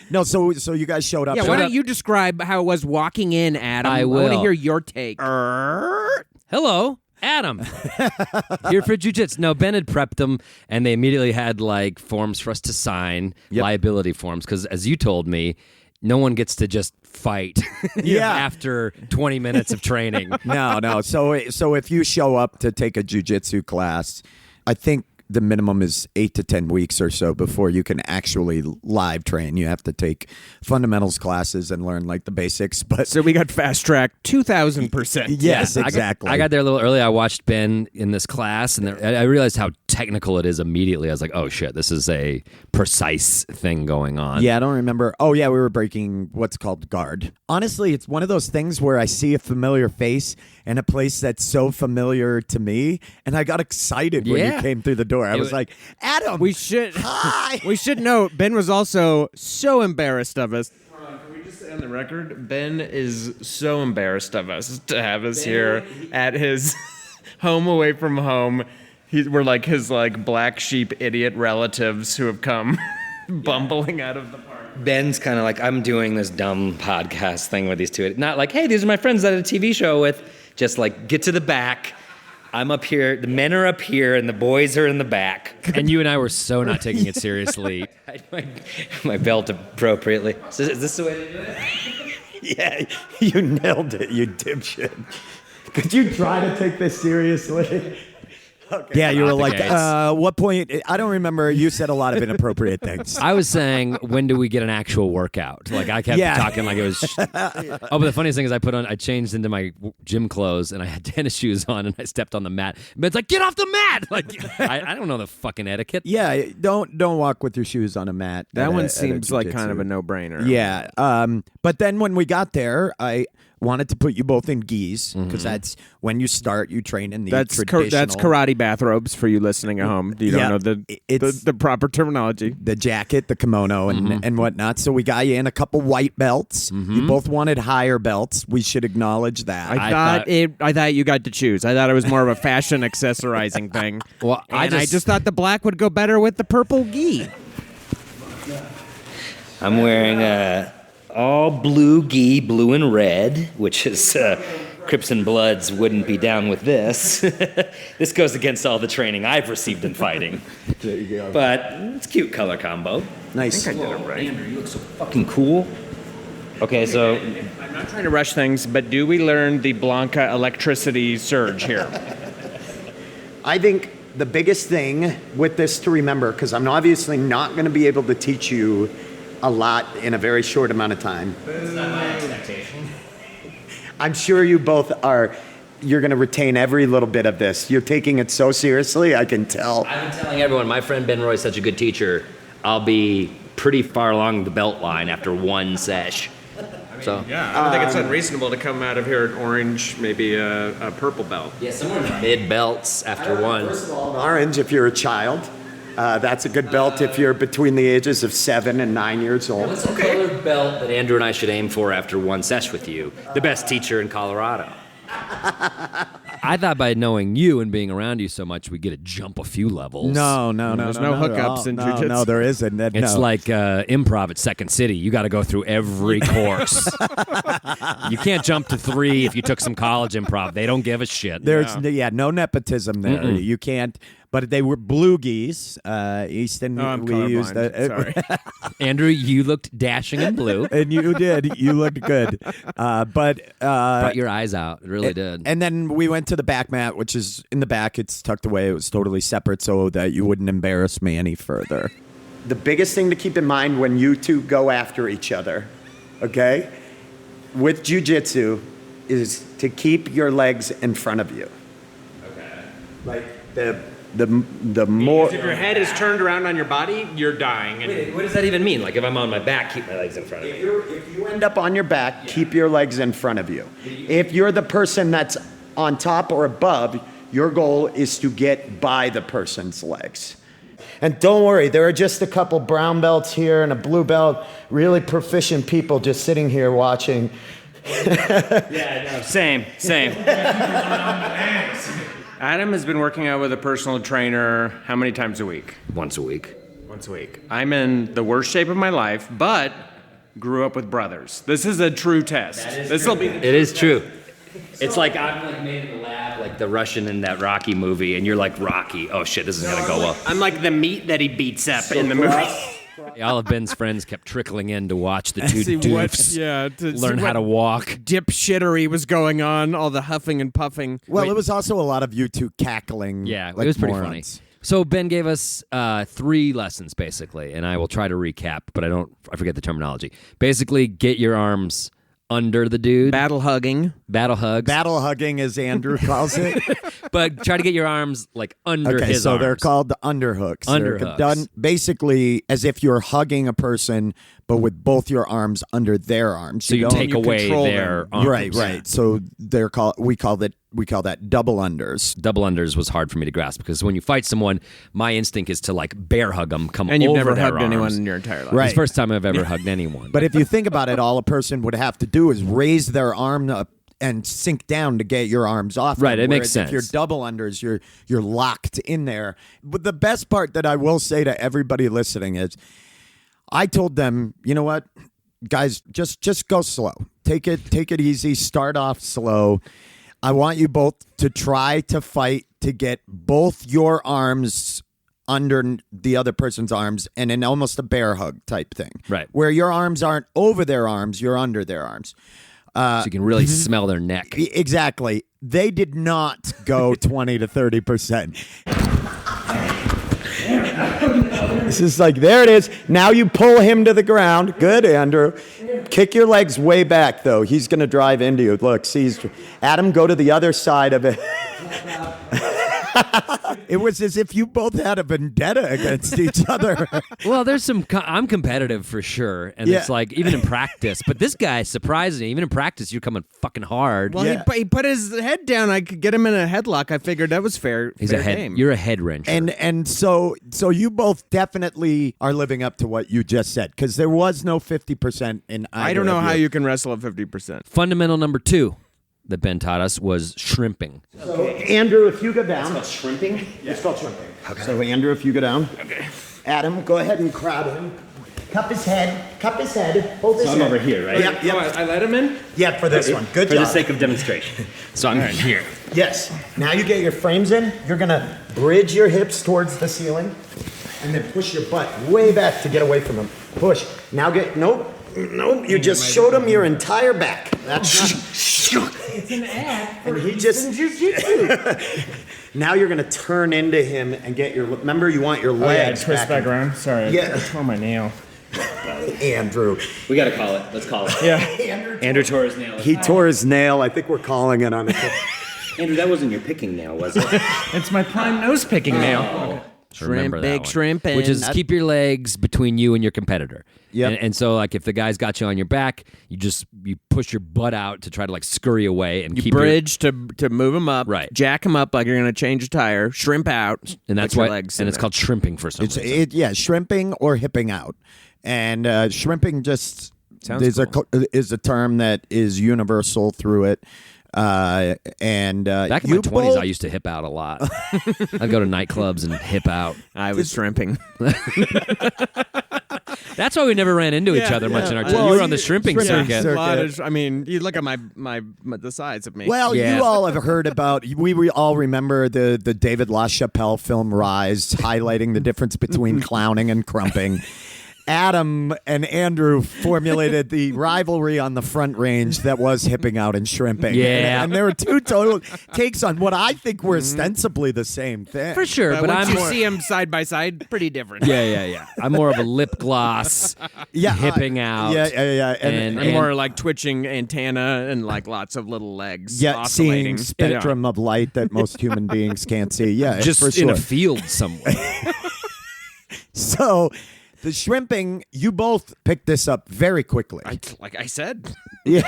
[SPEAKER 2] No, so you guys showed up.
[SPEAKER 3] Yeah,
[SPEAKER 2] So-
[SPEAKER 3] why don't you describe how it was walking in, Adam?
[SPEAKER 1] I
[SPEAKER 3] want to
[SPEAKER 1] will.
[SPEAKER 3] hear your take.
[SPEAKER 1] Hello, Adam. Here for jiu-jitsu. No, Ben had prepped them, and they immediately had like forms for us to sign, liability forms, because as you told me, no one gets to just fight
[SPEAKER 2] Yeah.
[SPEAKER 1] after 20 minutes of training.
[SPEAKER 2] No. So if you show up to take a jiu-jitsu class, I think the minimum is 8 to 10 weeks or so before you can actually live train. You have to take fundamentals classes and learn like the basics. But
[SPEAKER 3] So we got fast track 2,000%.
[SPEAKER 2] yes,
[SPEAKER 1] Yeah,
[SPEAKER 2] exactly.
[SPEAKER 1] I got there a little early. I watched Ben in this class, and I realized how technical it is immediately. I was like, oh, shit, this is a precise thing going on.
[SPEAKER 2] Yeah, I don't remember. Oh, yeah, we were breaking what's called guard. Honestly, it's one of those things where I see a familiar face in a place that's so familiar to me, and I got excited when
[SPEAKER 1] Yeah.
[SPEAKER 2] you came through the door. I was like, Adam,
[SPEAKER 3] We should
[SPEAKER 2] hi.
[SPEAKER 3] we should note Ben was also so embarrassed of us. Can we just say on the record, Ben is so embarrassed of us to have us here at his home away from home. We're like his like black sheep idiot relatives who have come bumbling out of the park.
[SPEAKER 1] Ben's kind of like, I'm doing this dumb podcast thing with these two. Not like, hey, these are my friends that I had a TV show with. Just like, get to the back. I'm up here. The men are up here, and the boys are in the back. And you and I were so not taking it seriously. I had my belt appropriately. So is this the way to do it?
[SPEAKER 2] Yeah, you nailed it, you dipshit. Could you try to take this seriously? Okay. Yeah, you were
[SPEAKER 1] Not the
[SPEAKER 2] like,
[SPEAKER 1] case.
[SPEAKER 2] what point? I don't remember. You said a lot of inappropriate things.
[SPEAKER 1] I was saying, when do we get an actual workout? Like, I kept
[SPEAKER 2] Yeah.
[SPEAKER 1] talking like it was. Oh, but the funniest thing is, I changed into my gym clothes, and I had tennis shoes on, and I stepped on the mat. But it's like, get off the mat! Like, I don't know the fucking etiquette.
[SPEAKER 2] Yeah, don't walk with your shoes on a mat.
[SPEAKER 3] That
[SPEAKER 2] at
[SPEAKER 3] one
[SPEAKER 2] a
[SPEAKER 3] seems like kind of a
[SPEAKER 2] jiu-jitsu.
[SPEAKER 3] no-brainer.
[SPEAKER 2] Yeah, but then when we got there, I wanted to put you both in gis because that's when you start. You train in the
[SPEAKER 3] That's
[SPEAKER 2] traditional.
[SPEAKER 3] that's karate bathrobes for you listening at home. You don't
[SPEAKER 2] Yeah,
[SPEAKER 3] know the
[SPEAKER 2] it's-
[SPEAKER 3] the proper terminology.
[SPEAKER 2] The jacket, the kimono, and whatnot. So we got you in a couple white belts. You both wanted higher belts. We should acknowledge that.
[SPEAKER 3] I thought you got to choose. I thought it was more of a fashion accessorizing thing.
[SPEAKER 1] Well,
[SPEAKER 3] I just thought the black would go better with the purple gi.
[SPEAKER 8] I'm wearing all blue gi, blue and red, which is Crips and Bloods wouldn't be down with this. This goes against all the training I've received in fighting.
[SPEAKER 2] There you go.
[SPEAKER 8] But it's a cute color combo.
[SPEAKER 2] Nice.
[SPEAKER 8] Andrew, you look so fucking cool. Okay, so
[SPEAKER 3] I'm not trying to rush things, but do we learn the Blanca electricity surge here?
[SPEAKER 2] I think the biggest thing with this to remember, because I'm obviously not going to be able to teach you a lot in a very short amount of time.
[SPEAKER 8] that's not my expectation.
[SPEAKER 2] I'm sure you both are. You're going to retain every little bit of this. You're taking it so seriously, I can tell.
[SPEAKER 8] I've been telling everyone, my friend Ben Roy is such a good teacher.
[SPEAKER 1] I'll be pretty far along the belt line after one sesh. So
[SPEAKER 3] Yeah, I don't think it's unreasonable to come out of here at orange, maybe a purple belt.
[SPEAKER 1] yeah, somewhere in the mid belts after one.
[SPEAKER 2] First of all, an orange if you're a child. That's a good belt if you're between the ages of 7 and 9 years old.
[SPEAKER 1] What's the colored belt that Andrew and I should aim for after one sesh with you? The best teacher in Colorado. I thought by knowing you and being around you so much, we get to jump a few levels.
[SPEAKER 2] No.
[SPEAKER 3] There's no hookups in jiu-jitsu.
[SPEAKER 2] No, there isn't.
[SPEAKER 1] It's like improv at Second City. You got to go through every course. You can't jump to 3 if you took some college improv. They don't give a shit.
[SPEAKER 2] There's no nepotism there.
[SPEAKER 1] Mm-mm.
[SPEAKER 2] You can't. But they were blue geese. Easton,
[SPEAKER 3] I'm
[SPEAKER 2] we used
[SPEAKER 3] colorblind. Sorry.
[SPEAKER 1] Andrew, you looked dashing in blue.
[SPEAKER 2] And you did. You looked good. But
[SPEAKER 1] Brought your eyes out. It really did.
[SPEAKER 2] And then we went to the back mat, which is in the back. It's tucked away. It was totally separate so that you wouldn't embarrass me any further. The biggest thing to keep in mind when you two go after each other, okay, with jiu-jitsu is to keep your legs in front of you.
[SPEAKER 3] Okay.
[SPEAKER 2] Like the more...
[SPEAKER 3] If your head is turned around on your body, you're dying. And
[SPEAKER 1] Wait, what does that even mean? Like if I'm on my back, keep my legs in front of me.
[SPEAKER 2] If you end up on your back, keep your legs in front of you. If you're the person that's on top or above, your goal is to get by the person's legs. And don't worry, there are just a couple brown belts here and a blue belt, really proficient people just sitting here watching.
[SPEAKER 3] yeah, no, same. Adam has been working out with a personal trainer how many times a week?
[SPEAKER 1] Once a week.
[SPEAKER 3] Once a week. I'm in the worst shape of my life, but grew up with brothers. This is a true test. This'll be.
[SPEAKER 1] It is true. It's like I'm like made in the lab, like the Russian in that Rocky movie, and you're like Rocky. Oh shit, this is gonna go well.
[SPEAKER 3] I'm like the meat that he beats up in the movie.
[SPEAKER 1] All of Ben's friends kept trickling in to watch the two
[SPEAKER 3] See
[SPEAKER 1] doofs
[SPEAKER 3] to
[SPEAKER 1] learn how to walk.
[SPEAKER 3] Dipshittery was going on, all the huffing and puffing.
[SPEAKER 2] Well, it was also a lot of you two cackling.
[SPEAKER 1] Yeah,
[SPEAKER 2] like
[SPEAKER 1] it was pretty
[SPEAKER 2] morons.
[SPEAKER 1] funny. So Ben gave us 3 lessons basically, and I will try to recap, but I forget the terminology. Basically, get your arms under the dude.
[SPEAKER 3] Battle hugging.
[SPEAKER 1] Battle hugs.
[SPEAKER 2] Battle hugging, as Andrew calls it.
[SPEAKER 1] But try to get your arms like under his
[SPEAKER 2] so
[SPEAKER 1] arms.
[SPEAKER 2] they're called the underhooks. They're
[SPEAKER 1] Underhooks.
[SPEAKER 2] done basically as if you're hugging a person, but with both your arms under their arms.
[SPEAKER 1] So you
[SPEAKER 2] don't-
[SPEAKER 1] take away
[SPEAKER 3] control
[SPEAKER 1] their
[SPEAKER 3] them.
[SPEAKER 1] arms.
[SPEAKER 2] Right. So we call that double unders.
[SPEAKER 1] Double unders was hard for me to grasp because when you fight someone, my instinct is to like bear hug them, come
[SPEAKER 3] And you've
[SPEAKER 1] over
[SPEAKER 3] never
[SPEAKER 1] their
[SPEAKER 3] hugged
[SPEAKER 1] arms.
[SPEAKER 3] anyone in your entire life.
[SPEAKER 2] Right.
[SPEAKER 1] It's the first time I've ever hugged anyone.
[SPEAKER 2] But if you think about it, all a person would have to do is raise their arm up and sink down to get your arms off.
[SPEAKER 1] Right,
[SPEAKER 2] them.
[SPEAKER 1] it makes
[SPEAKER 2] Whereas
[SPEAKER 1] sense.
[SPEAKER 2] If you're double unders, you're locked in there. But the best part that I will say to everybody listening is, I told them, you know what, guys, just go slow. Take it easy. Start off slow. I want you both to try to fight to get both your arms under the other person's arms and in almost a bear hug type thing.
[SPEAKER 1] Right.
[SPEAKER 2] Where your arms aren't over their arms, you're under their arms.
[SPEAKER 1] so you can really smell their neck.
[SPEAKER 2] Exactly. They did not go 20 to 30%. This is like, there it is. Now you pull him to the ground. Good, Andrew. Kick your legs way back, though. He's going to drive into you. Look, see, Adam, go to the other side of it. It was as if you both had a vendetta against each other.
[SPEAKER 1] Well, there's some. I'm competitive for sure, and it's like even in practice. But this guy, surprisingly, even in practice, you're coming fucking hard.
[SPEAKER 3] Well, he put his head down. I could get him in a headlock. I figured that was fair.
[SPEAKER 1] He's
[SPEAKER 3] fair
[SPEAKER 1] a head.
[SPEAKER 3] game.
[SPEAKER 1] You're a head wrencher.
[SPEAKER 2] And so you both definitely are living up to what you just said, because there was no 50% in either
[SPEAKER 3] I don't know
[SPEAKER 2] of
[SPEAKER 3] how you can wrestle at 50%.
[SPEAKER 1] Fundamental number 2 that Ben taught us was shrimping.
[SPEAKER 2] So, Andrew, if you go down.
[SPEAKER 8] It's called shrimping?
[SPEAKER 2] It's called shrimping. Okay. So, Andrew, if you go down.
[SPEAKER 8] Okay.
[SPEAKER 2] Adam, go ahead and crowd him. Cup his head. Hold his
[SPEAKER 8] So I'm
[SPEAKER 2] head.
[SPEAKER 8] over here, right?
[SPEAKER 2] Yep.
[SPEAKER 3] I let him in?
[SPEAKER 2] Yeah, for this one. Good
[SPEAKER 8] For
[SPEAKER 2] job.
[SPEAKER 8] the sake of demonstration. So I'm here.
[SPEAKER 2] Yes. Now you get your frames in. You're going to bridge your hips towards the ceiling and then push your butt way back to get away from him. Push. Now nope. You just showed him your entire back. That's not... It's an ad for jiu-jitsu. Now you're going to turn into him and get your... Remember, you want your legs
[SPEAKER 3] twist back around. Sorry,
[SPEAKER 2] Yeah.
[SPEAKER 3] I tore my nail.
[SPEAKER 2] Andrew.
[SPEAKER 8] We gotta call it. Let's call it.
[SPEAKER 3] Yeah.
[SPEAKER 8] Andrew tore his nail.
[SPEAKER 2] He tore his nail. I think we're calling it on it.
[SPEAKER 8] Andrew, that wasn't your picking nail, was it?
[SPEAKER 3] It's my prime nose picking nail.
[SPEAKER 1] So remember that
[SPEAKER 3] big
[SPEAKER 1] one.
[SPEAKER 3] shrimp,
[SPEAKER 1] which is keep your legs between you and your competitor.
[SPEAKER 2] Yep.
[SPEAKER 1] And so like if the guy's got you on your back, you push your butt out to try to like scurry away and
[SPEAKER 3] you
[SPEAKER 1] keep
[SPEAKER 3] bridge to move him up,
[SPEAKER 1] Right.
[SPEAKER 3] Jack him up like you're gonna change a tire, shrimp out,
[SPEAKER 1] and that's
[SPEAKER 3] put your
[SPEAKER 1] why
[SPEAKER 3] legs
[SPEAKER 1] and
[SPEAKER 3] in
[SPEAKER 1] it's
[SPEAKER 3] there.
[SPEAKER 1] called shrimping for some reason.
[SPEAKER 2] Shrimping or hipping out, and shrimping just
[SPEAKER 3] Sounds
[SPEAKER 2] is a term that is universal through it.
[SPEAKER 1] Back in my 20s, I used to hip out a lot. I'd go to nightclubs and hip out.
[SPEAKER 3] I was shrimping.
[SPEAKER 1] That's why we never ran into each other much in our time.
[SPEAKER 2] Well,
[SPEAKER 1] you were on the shrimping circuit.
[SPEAKER 3] A lot of, I mean, you look at the size of me.
[SPEAKER 2] Well,
[SPEAKER 1] Yeah.
[SPEAKER 2] you all have heard about. We all remember the David LaChapelle film Rise, highlighting the difference between clowning and crumping. Adam and Andrew formulated the rivalry on the Front Range that was hipping out and shrimping.
[SPEAKER 1] Yeah.
[SPEAKER 2] And there were two total takes on what I think were ostensibly the same thing.
[SPEAKER 1] For sure, but
[SPEAKER 3] once
[SPEAKER 1] I'm
[SPEAKER 3] you
[SPEAKER 1] more,
[SPEAKER 3] see them side by side, pretty different.
[SPEAKER 1] yeah. I'm more of a lip gloss, hipping out.
[SPEAKER 2] Yeah.
[SPEAKER 1] And
[SPEAKER 3] I'm more like twitching antenna and like lots of little legs.
[SPEAKER 2] Yeah,
[SPEAKER 3] oscillating.
[SPEAKER 2] seeing spectrum of light that most human beings can't see. Yeah,
[SPEAKER 1] just
[SPEAKER 2] for
[SPEAKER 1] in
[SPEAKER 2] sure.
[SPEAKER 1] a field somewhere.
[SPEAKER 2] So the shrimping, you both picked this up very quickly.
[SPEAKER 3] Like I said.
[SPEAKER 2] Yeah.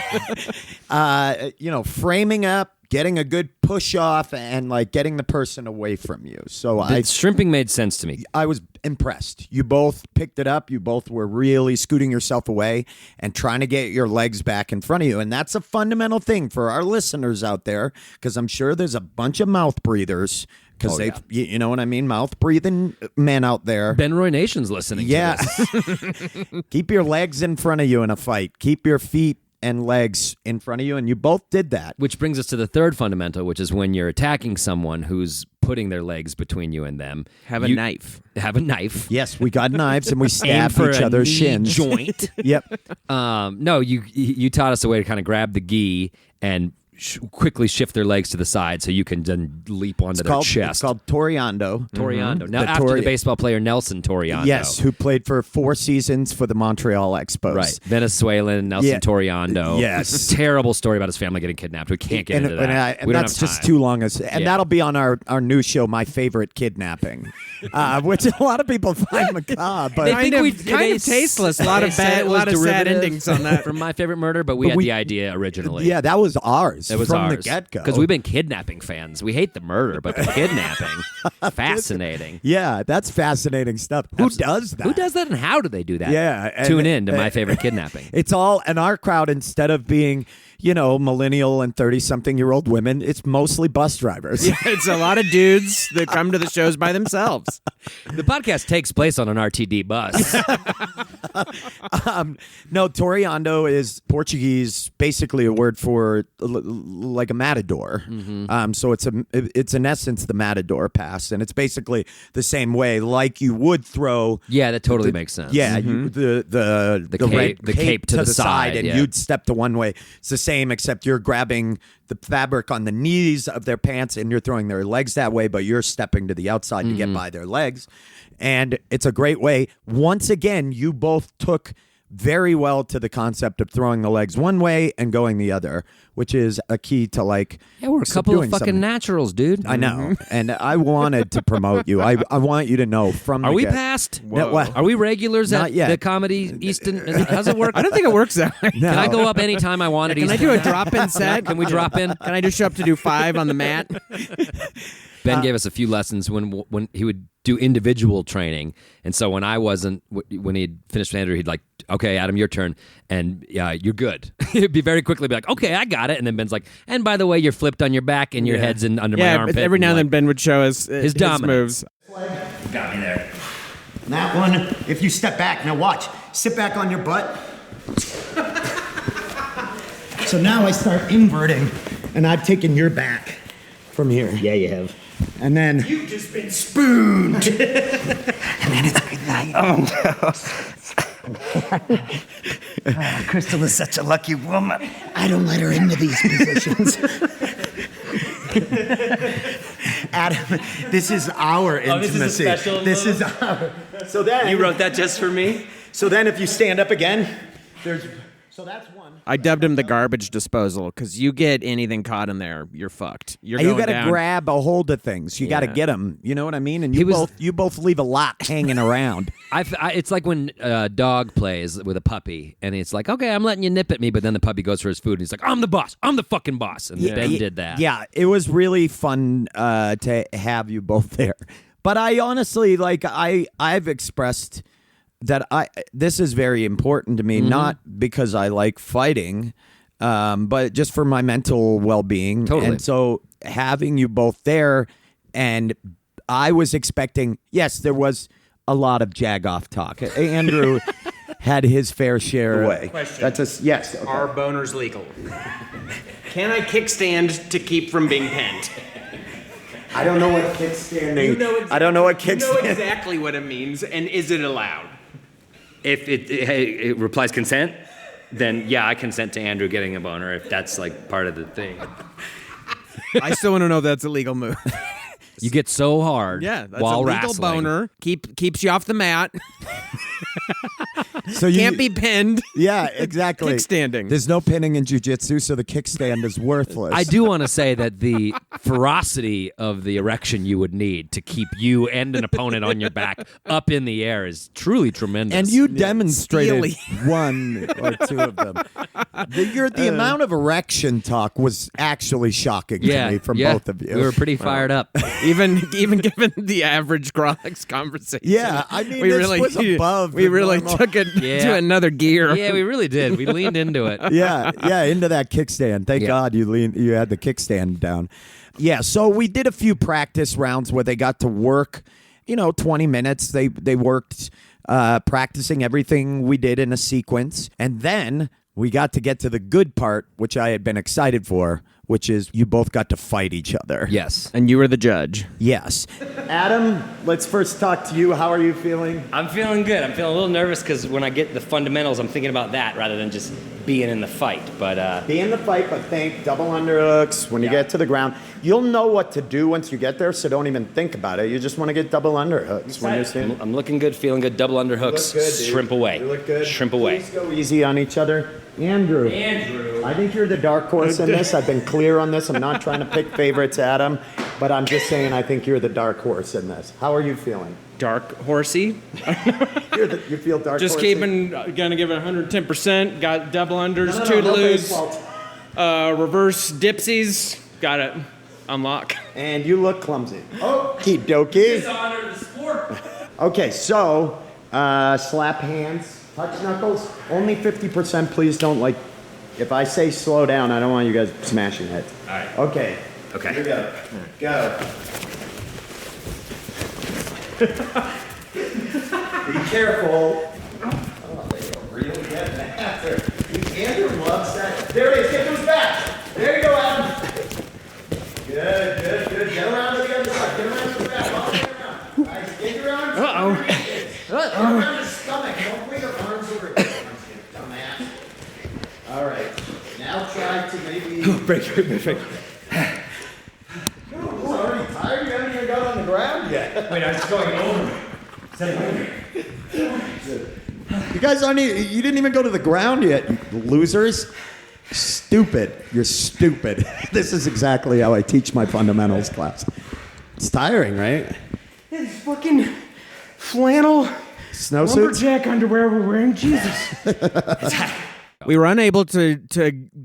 [SPEAKER 2] Framing up, getting a good push off, and like getting the person away from you. So
[SPEAKER 1] Shrimping made sense to me.
[SPEAKER 2] I was impressed. You both picked it up. You both were really scooting yourself away and trying to get your legs back in front of you. And that's a fundamental thing for our listeners out there, because I'm sure there's a bunch of mouth breathers. Because you know what I mean? Mouth breathing men out there.
[SPEAKER 1] Ben Roy Nation's listening to this.
[SPEAKER 2] Keep your legs in front of you in a fight. Keep your feet and legs in front of you. And you both did that.
[SPEAKER 1] Which brings us to the third fundamental, which is when you're attacking someone who's putting their legs between you and them.
[SPEAKER 3] Have a knife.
[SPEAKER 1] Have a knife.
[SPEAKER 2] Yes, we got knives and we
[SPEAKER 1] Aim
[SPEAKER 2] stabbed
[SPEAKER 1] for
[SPEAKER 2] each
[SPEAKER 1] a
[SPEAKER 2] other's
[SPEAKER 1] knee
[SPEAKER 2] shins.
[SPEAKER 1] joint.
[SPEAKER 2] Yep.
[SPEAKER 1] No, you taught us a way to kind of grab the gi and quickly shift their legs to the side so you can then leap onto their chest.
[SPEAKER 2] It's called Toriando.
[SPEAKER 1] Toriando. Now, after the baseball player Nelson Toriando.
[SPEAKER 2] Yes, who played for 4 seasons for the Montreal Expos.
[SPEAKER 1] Right. Venezuelan Nelson Toriando.
[SPEAKER 2] Yes.
[SPEAKER 1] Terrible story about his family getting kidnapped. We can't get into that.
[SPEAKER 2] And
[SPEAKER 1] we don't
[SPEAKER 2] that's
[SPEAKER 1] have
[SPEAKER 2] just
[SPEAKER 1] time.
[SPEAKER 2] too long. And that'll be on our new show, My Favorite Kidnapping, which a lot of people find macabre. But
[SPEAKER 3] kind of tasteless. A lot of sad endings on that.
[SPEAKER 1] From My Favorite Murder, but we had the idea originally.
[SPEAKER 2] Yeah, that was ours.
[SPEAKER 1] It was
[SPEAKER 2] from
[SPEAKER 1] ours.
[SPEAKER 2] the get-go.
[SPEAKER 1] Because we've been kidnapping fans. We hate the murder, but the kidnapping, fascinating.
[SPEAKER 2] Yeah, that's fascinating stuff. Who does that?
[SPEAKER 1] Who does that and how do they do that?
[SPEAKER 2] Yeah.
[SPEAKER 1] Tune in to My Favorite Kidnapping.
[SPEAKER 2] It's all, and our crowd, instead of being, millennial and 30-something-year-old women, it's mostly bus drivers.
[SPEAKER 3] Yeah, it's a lot of dudes that come to the shows by themselves.
[SPEAKER 1] The podcast takes place on an RTD bus.
[SPEAKER 2] No, Toriando is Portuguese, basically a word for like a matador.
[SPEAKER 1] Mm-hmm.
[SPEAKER 2] So it's in essence the matador pass, and it's basically the same way, like you would throw.
[SPEAKER 1] Yeah, that totally makes sense.
[SPEAKER 2] Yeah, the cape to the side, and you'd step to one way. It's the same, except you're grabbing the fabric on the knees of their pants and you're throwing their legs that way, but you're stepping to the outside to get by their legs. And it's a great way. Once again, you both took very well to the concept of throwing the legs one way and going the other, which is a key to like.
[SPEAKER 1] Yeah, we're a couple of
[SPEAKER 2] subduing
[SPEAKER 1] fucking
[SPEAKER 2] something.
[SPEAKER 1] naturals, dude.
[SPEAKER 2] I know, and I wanted to promote you. I want you to know from.
[SPEAKER 1] Are
[SPEAKER 2] the
[SPEAKER 1] we
[SPEAKER 2] get-
[SPEAKER 1] past?
[SPEAKER 2] No, what?
[SPEAKER 1] Are we regulars
[SPEAKER 2] Not
[SPEAKER 1] at
[SPEAKER 2] yet.
[SPEAKER 1] the comedy Easton? How's it work?
[SPEAKER 3] I don't think it works that way.
[SPEAKER 2] No.
[SPEAKER 1] Can I go up anytime I want at
[SPEAKER 3] Can I
[SPEAKER 1] Easton?
[SPEAKER 3] do a drop-in set?
[SPEAKER 1] Can we drop in?
[SPEAKER 3] Can I just show up to do 5 on the mat?
[SPEAKER 1] Ben gave us a few lessons when he would do individual training, and so when I wasn't, when he'd finished with Andrew, he'd like, "Okay, Adam, your turn," and you're good. He'd be very quickly be like, "Okay, I got it," and then Ben's like, "And by the way, you're flipped on your back and your head's in under my armpit."
[SPEAKER 3] Every now and then
[SPEAKER 1] like,
[SPEAKER 3] Ben would show us his
[SPEAKER 1] dominance.
[SPEAKER 3] moves.
[SPEAKER 2] Got me there. That one, if you step back, now watch. Sit back on your butt. So now I start inverting, and I've taken your back from here.
[SPEAKER 8] Yeah, you have.
[SPEAKER 2] And then
[SPEAKER 8] You've just been spooned.
[SPEAKER 2] and then it's good night.
[SPEAKER 8] Crystal is such a lucky woman.
[SPEAKER 2] I don't let her into these positions. Adam, this is our intimacy. This is our. So then
[SPEAKER 8] You wrote that just for me?
[SPEAKER 2] So then if you stand up again, there's So that's one.
[SPEAKER 3] I dubbed him the garbage disposal because you get anything caught in there, you're fucked. You
[SPEAKER 2] got to grab a hold of things. You got to get them. You know what I mean? And you both leave a lot hanging around.
[SPEAKER 1] It's like when a dog plays with a puppy, and it's like, okay, I'm letting you nip at me, but then the puppy goes for his food, and he's like, I'm the boss. I'm the fucking boss. And Ben did that.
[SPEAKER 2] Yeah, it was really fun to have you both there. But I honestly, I've expressed that this is very important to me, not because I like fighting, but just for my mental well-being.
[SPEAKER 1] Totally.
[SPEAKER 2] And so having you both there, and I was expecting, yes, there was a lot of jag-off talk. Andrew had his fair share.
[SPEAKER 3] Question.
[SPEAKER 2] Yes. Okay.
[SPEAKER 3] Are boners legal? Can I kickstand to keep from being penned?
[SPEAKER 2] I don't know what kickstanding. I don't know what kickstanding.
[SPEAKER 3] You know exactly what it means, and is it allowed?
[SPEAKER 8] If it replies consent, then yeah, I consent to Andrew getting a boner if that's like part of the thing.
[SPEAKER 3] I still want to know if that's a legal move.
[SPEAKER 1] You get so hard
[SPEAKER 3] Yeah, that's
[SPEAKER 1] while
[SPEAKER 3] a legal
[SPEAKER 1] wrestling.
[SPEAKER 3] boner. Keeps you off the mat.
[SPEAKER 2] So you
[SPEAKER 3] Can't be pinned.
[SPEAKER 2] Yeah, exactly.
[SPEAKER 3] Kickstanding.
[SPEAKER 2] There's no pinning in jiu-jitsu, so the kickstand is worthless.
[SPEAKER 1] I do want to say that the ferocity of the erection you would need to keep you and an opponent on your back up in the air is truly tremendous.
[SPEAKER 2] And you demonstrated
[SPEAKER 3] Steely.
[SPEAKER 2] one or two of them. The amount of erection talk was actually shocking to me from both of you.
[SPEAKER 1] We were pretty fired up.
[SPEAKER 3] Even given the average Grolix conversation.
[SPEAKER 2] Yeah, I mean, this was above
[SPEAKER 3] We
[SPEAKER 2] the
[SPEAKER 3] really
[SPEAKER 2] normal.
[SPEAKER 3] took it to another gear.
[SPEAKER 1] Yeah, we really did. We leaned into it.
[SPEAKER 2] Yeah, into that kickstand. Thank God you had the kickstand down. Yeah, so we did a few practice rounds where they got to work, 20 minutes. They worked practicing everything we did in a sequence. And then we got to the good part, which I had been excited for, which is you both got to fight each other.
[SPEAKER 1] Yes.
[SPEAKER 3] And you were the judge.
[SPEAKER 2] Yes. Adam, let's first talk to you. How are you feeling?
[SPEAKER 8] I'm feeling good. I'm feeling a little nervous because when I get the fundamentals, I'm thinking about that rather than just being in the fight. But
[SPEAKER 2] Be in the fight, but think double underhooks when you get to the ground. You'll know what to do once you get there, so don't even think about it. You just want to get double underhooks when you're standing.
[SPEAKER 8] I'm looking good, feeling good. Double underhooks,
[SPEAKER 2] You look good, dude.
[SPEAKER 8] shrimp away.
[SPEAKER 2] You look good.
[SPEAKER 8] Shrimp away.
[SPEAKER 2] Please go easy on each other. Andrew. I think you're the dark horse in this. I've been clear on this. I'm not trying to pick favorites, Adam, but I'm just saying I think you're the dark horse in this. How are you feeling?
[SPEAKER 3] Dark horsey.
[SPEAKER 2] You feel dark
[SPEAKER 3] Just
[SPEAKER 2] horsey?
[SPEAKER 3] gonna give it 110%. Got double unders,
[SPEAKER 2] No,
[SPEAKER 3] two to
[SPEAKER 2] no
[SPEAKER 3] lose.
[SPEAKER 2] baseball.
[SPEAKER 3] Reverse dipsies. Got it. Unlock.
[SPEAKER 2] And you look clumsy. Okie dokie.
[SPEAKER 3] Dishonor the sport.
[SPEAKER 2] Okay, so slap hands, touch knuckles, only 50%. Please don't if I say slow down, I don't want you guys smashing heads.
[SPEAKER 8] All right.
[SPEAKER 2] Okay.
[SPEAKER 8] Okay.
[SPEAKER 2] Here we go. Go. Be careful. Oh, they go really good after. Andrew loves that. There it is. Get to his back. There you go, Adam. Good. Get around to the other side. Get around to the back. All the way around. Nice. Get your arms. Get around his stomach. Don't bring your arms over here. Dumbass. All right. Now try to maybe.
[SPEAKER 8] Break.
[SPEAKER 2] He's already tired. You haven't even got on the ground yet.
[SPEAKER 8] Wait, I was going over.
[SPEAKER 2] You guys you didn't even go to the ground yet, you losers. Stupid. You're stupid. This is exactly how I teach my fundamentals class. It's tiring, right?
[SPEAKER 3] It's fucking flannel
[SPEAKER 2] Snowsuits?
[SPEAKER 3] lumberjack underwear we're wearing. Jesus. We were unable to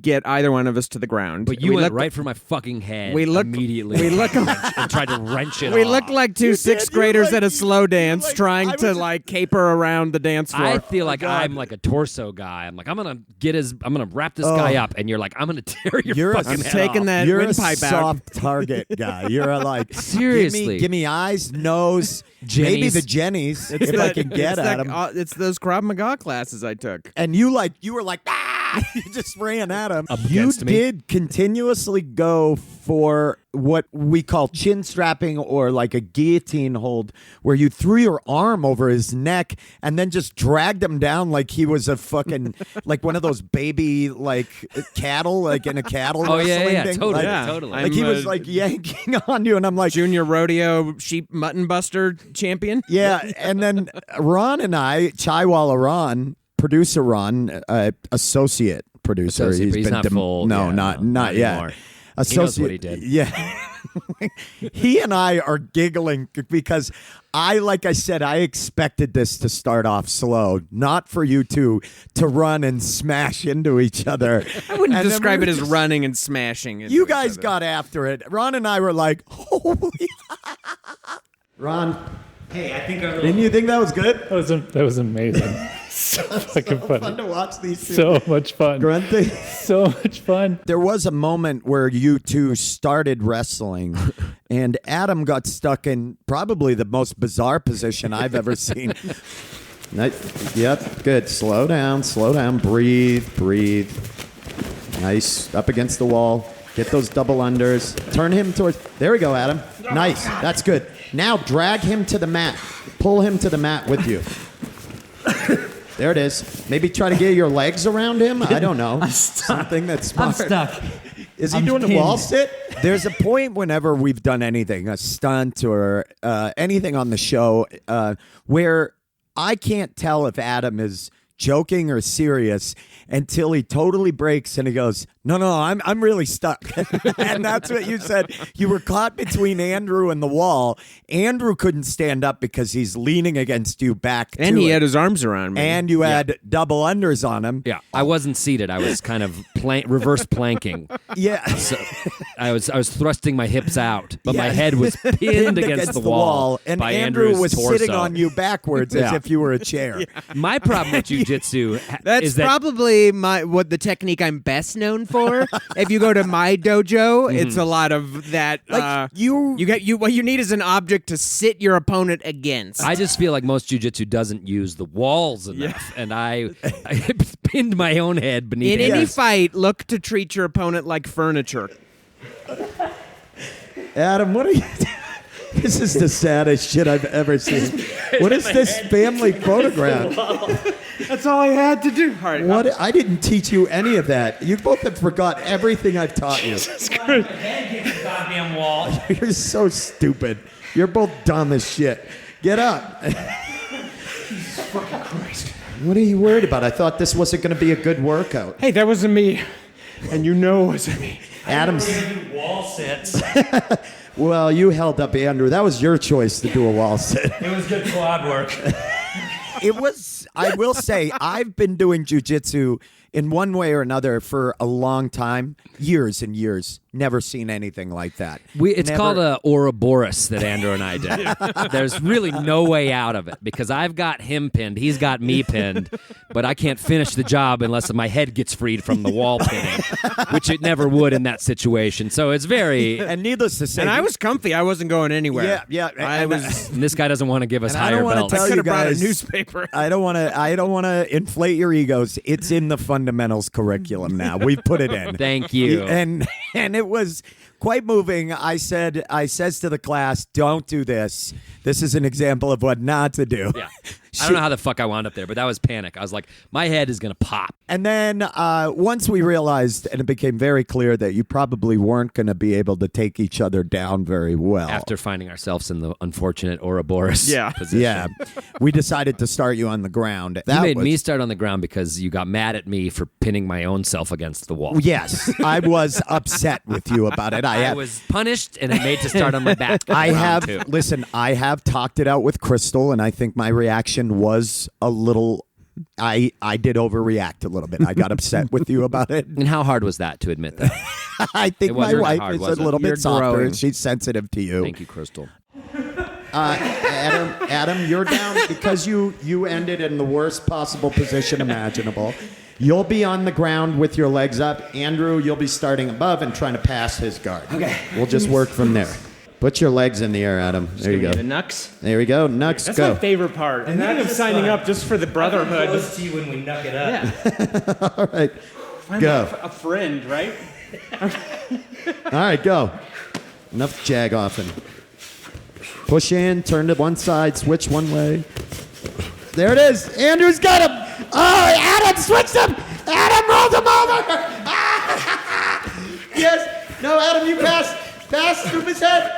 [SPEAKER 3] get either one of us to the ground.
[SPEAKER 1] But you
[SPEAKER 3] we
[SPEAKER 1] went
[SPEAKER 3] looked-
[SPEAKER 1] right for my fucking head
[SPEAKER 3] we looked-
[SPEAKER 1] immediately.
[SPEAKER 3] we looked-
[SPEAKER 1] and tried to wrench it
[SPEAKER 3] We
[SPEAKER 1] off.
[SPEAKER 3] looked like two
[SPEAKER 2] You
[SPEAKER 3] sixth
[SPEAKER 2] did. You
[SPEAKER 3] graders
[SPEAKER 2] like-
[SPEAKER 3] at a slow dance
[SPEAKER 2] like-
[SPEAKER 3] trying
[SPEAKER 2] I
[SPEAKER 3] to
[SPEAKER 2] was-
[SPEAKER 3] caper around the dance floor.
[SPEAKER 1] I feel like
[SPEAKER 2] God.
[SPEAKER 1] I'm like a torso guy. I'm like, I'm gonna wrap this guy up, and you're like, I'm gonna tear your
[SPEAKER 2] You're a-
[SPEAKER 1] fucking
[SPEAKER 2] I'm
[SPEAKER 1] head
[SPEAKER 3] taking
[SPEAKER 1] off.
[SPEAKER 3] that
[SPEAKER 2] You're a
[SPEAKER 3] windpipe out.
[SPEAKER 2] soft target guy. You're like,
[SPEAKER 1] Seriously.
[SPEAKER 2] give me eyes, nose, maybe
[SPEAKER 1] Jennies.
[SPEAKER 2] the Jennies, if I can get at them.
[SPEAKER 3] It's those Krav Maga classes I took.
[SPEAKER 2] And you were like, you just ran at him. You
[SPEAKER 1] against me.
[SPEAKER 2] did continuously go for what we call chin strapping or like a guillotine hold, where you threw your arm over his neck and then just dragged him down like he was a fucking like one of those baby cattle, like in a cattle
[SPEAKER 1] Oh, yeah,
[SPEAKER 2] wrestling
[SPEAKER 1] yeah,
[SPEAKER 2] thing.
[SPEAKER 1] totally,
[SPEAKER 2] Like,
[SPEAKER 1] totally.
[SPEAKER 2] Like he
[SPEAKER 3] I'm
[SPEAKER 2] was
[SPEAKER 3] a-
[SPEAKER 2] like yanking on you, and I'm like,
[SPEAKER 3] Junior rodeo sheep mutton buster champion.
[SPEAKER 2] yeah. And then Ron and I, Chaiwala Ron, producer Ron, associate producer.
[SPEAKER 1] Associate, but he's not full.
[SPEAKER 2] No,
[SPEAKER 1] Yeah,
[SPEAKER 2] not
[SPEAKER 1] not
[SPEAKER 2] yet.
[SPEAKER 1] anymore.
[SPEAKER 2] Associate,
[SPEAKER 1] He knows what he did.
[SPEAKER 2] Yeah. He and I are giggling because like I said, I expected this to start off slow, not for you two to run and smash into each other.
[SPEAKER 3] I wouldn't
[SPEAKER 2] And then
[SPEAKER 3] describe
[SPEAKER 2] we
[SPEAKER 3] it
[SPEAKER 2] were
[SPEAKER 3] as
[SPEAKER 2] just-
[SPEAKER 3] running and smashing. into
[SPEAKER 2] You
[SPEAKER 3] each
[SPEAKER 2] guys
[SPEAKER 3] other.
[SPEAKER 2] got after it. Ron and I were like, holy. Ron,
[SPEAKER 8] Hey, I think our
[SPEAKER 2] didn't you think that was good?
[SPEAKER 9] That was amazing. So fucking
[SPEAKER 2] Fun
[SPEAKER 9] funny.
[SPEAKER 2] to watch these two
[SPEAKER 9] So much fun.
[SPEAKER 2] grunting.
[SPEAKER 9] So much fun.
[SPEAKER 2] There was a moment where you two started wrestling, and Adam got stuck in probably the most bizarre position I've ever seen. Nice. Yep, good. Slow down, breathe. Nice. Up against the wall. Get those double unders. Turn him towards. There we go, Adam. Nice. That's good. Now drag him to the mat. Pull him to the mat with you. There it is. Maybe try to get your legs around him. I don't know. Something that's smart.
[SPEAKER 8] stuck.
[SPEAKER 2] Is he doing the wall sit? There's a point whenever we've done anything, a stunt or anything on the show, where I can't tell if Adam is joking or serious until he totally breaks and he goes, no, I'm really stuck. And that's what you said. You were caught between Andrew and the wall. Andrew couldn't stand up because he's leaning against you back
[SPEAKER 3] And
[SPEAKER 2] to
[SPEAKER 3] he
[SPEAKER 2] it.
[SPEAKER 3] had his arms around me.
[SPEAKER 2] And you had double unders on him.
[SPEAKER 1] Yeah, I wasn't seated. I was kind of reverse planking.
[SPEAKER 2] Yeah.
[SPEAKER 1] So I was thrusting my hips out, but my
[SPEAKER 2] Yeah.
[SPEAKER 1] head was pinned against the wall
[SPEAKER 2] and
[SPEAKER 1] by
[SPEAKER 2] Andrew
[SPEAKER 1] Andrew's
[SPEAKER 2] was
[SPEAKER 1] torso.
[SPEAKER 2] sitting on you backwards as
[SPEAKER 1] Yeah.
[SPEAKER 2] if you were a chair.
[SPEAKER 1] My problem with jiu-jitsu
[SPEAKER 3] That's
[SPEAKER 1] is that
[SPEAKER 3] probably what the technique I'm best known for. If you go to my dojo, it's a lot of that.
[SPEAKER 2] Like,
[SPEAKER 3] What you need is an object to sit your opponent against.
[SPEAKER 1] I just feel like most jiu-jitsu doesn't use the walls enough, and I pinned my own head beneath
[SPEAKER 3] In
[SPEAKER 1] it.
[SPEAKER 3] any fight, look to treat your opponent like furniture.
[SPEAKER 2] Adam, what are you? This is the saddest shit I've ever seen. What is this family photograph?
[SPEAKER 3] That's all I had to do. All right,
[SPEAKER 2] What? I didn't teach you any of that. You both have forgot everything I've taught you.
[SPEAKER 8] Goddamn wall.
[SPEAKER 2] You're so stupid. You're both dumb as shit. Get up.
[SPEAKER 9] Fucking Christ.
[SPEAKER 2] What are you worried about? I thought this wasn't going to be a good workout.
[SPEAKER 9] Hey, that wasn't me. And you know it wasn't me.
[SPEAKER 2] Adam's.
[SPEAKER 8] Wall sits.
[SPEAKER 2] Well, you held up Andrew. That was your choice to do a wall sit.
[SPEAKER 8] It was good quad work.
[SPEAKER 2] It was, I will say, I've been doing jiu-jitsu in one way or another for a long time, years and years. Never seen anything like that.
[SPEAKER 1] It's
[SPEAKER 2] Never-
[SPEAKER 1] called a Ouroboros that Andrew and I did. There's really no way out of it because I've got him pinned, he's got me pinned, but I can't finish the job unless my head gets freed from the wall pinning, which it never would in that situation. So it's very.
[SPEAKER 2] And needless to say,
[SPEAKER 3] and I was comfy. I wasn't going anywhere.
[SPEAKER 2] Yeah.
[SPEAKER 3] I
[SPEAKER 2] and-
[SPEAKER 3] was.
[SPEAKER 1] And this guy doesn't want to give us
[SPEAKER 2] And I
[SPEAKER 1] higher
[SPEAKER 2] don't wanna
[SPEAKER 1] belts.
[SPEAKER 2] tell
[SPEAKER 3] I could have brought a
[SPEAKER 2] guys-
[SPEAKER 3] newspaper.
[SPEAKER 2] I don't want to inflate your egos. It's in the fundamentals curriculum now. We've put it in.
[SPEAKER 1] Thank you.
[SPEAKER 2] And it was quite moving. I says to the class, "Don't do this. This is an example of what not to do."
[SPEAKER 1] Yeah. I don't know how the fuck I wound up there, but that was panic. I was like, my head is going to pop.
[SPEAKER 2] And then once we realized, and it became very clear that you probably weren't going to be able to take each other down very well.
[SPEAKER 1] After finding ourselves in the unfortunate Ouroboros
[SPEAKER 3] Yeah.
[SPEAKER 1] position.
[SPEAKER 2] Yeah, we decided to start you on the ground.
[SPEAKER 1] You made me start on the ground because you got mad at me for pinning my own self against the wall.
[SPEAKER 2] Yes, I was upset with you about it.
[SPEAKER 1] I was punished and it made to start on my back.
[SPEAKER 2] I
[SPEAKER 1] Round
[SPEAKER 2] have
[SPEAKER 1] two.
[SPEAKER 2] listen. I have talked it out with Crystal, and I think my reaction was a little. I did overreact a little bit. I got upset with you about it.
[SPEAKER 1] And how hard was that to admit that?
[SPEAKER 2] I think
[SPEAKER 1] It
[SPEAKER 2] my
[SPEAKER 1] wasn't that
[SPEAKER 2] wife
[SPEAKER 1] hard,
[SPEAKER 2] is
[SPEAKER 1] was
[SPEAKER 2] a
[SPEAKER 1] it?
[SPEAKER 2] little
[SPEAKER 3] You're
[SPEAKER 2] bit softer.
[SPEAKER 3] growing.
[SPEAKER 2] She's sensitive to you.
[SPEAKER 1] Thank you, Crystal.
[SPEAKER 2] Adam, you're down because you ended in the worst possible position imaginable. You'll be on the ground with your legs up. Andrew, you'll be starting above and trying to pass his guard.
[SPEAKER 8] Okay.
[SPEAKER 2] We'll just work from there. Put your legs in the air, Adam. There you go.
[SPEAKER 3] The knucks.
[SPEAKER 2] There we go. Nux,
[SPEAKER 9] That's
[SPEAKER 2] go.
[SPEAKER 9] my favorite part. And that of signing up just for the brotherhood.
[SPEAKER 8] Close to you when we knuck it up.
[SPEAKER 2] All right.
[SPEAKER 9] I'm
[SPEAKER 2] Go.
[SPEAKER 9] a friend, right?
[SPEAKER 2] All right, go. Enough jag-offing. Push in, turn to one side, switch one way. There it is. Andrew's got him. Oh, Adam switched him. Adam rolled him over. Yes. No, Adam, you pass. Pass through his head.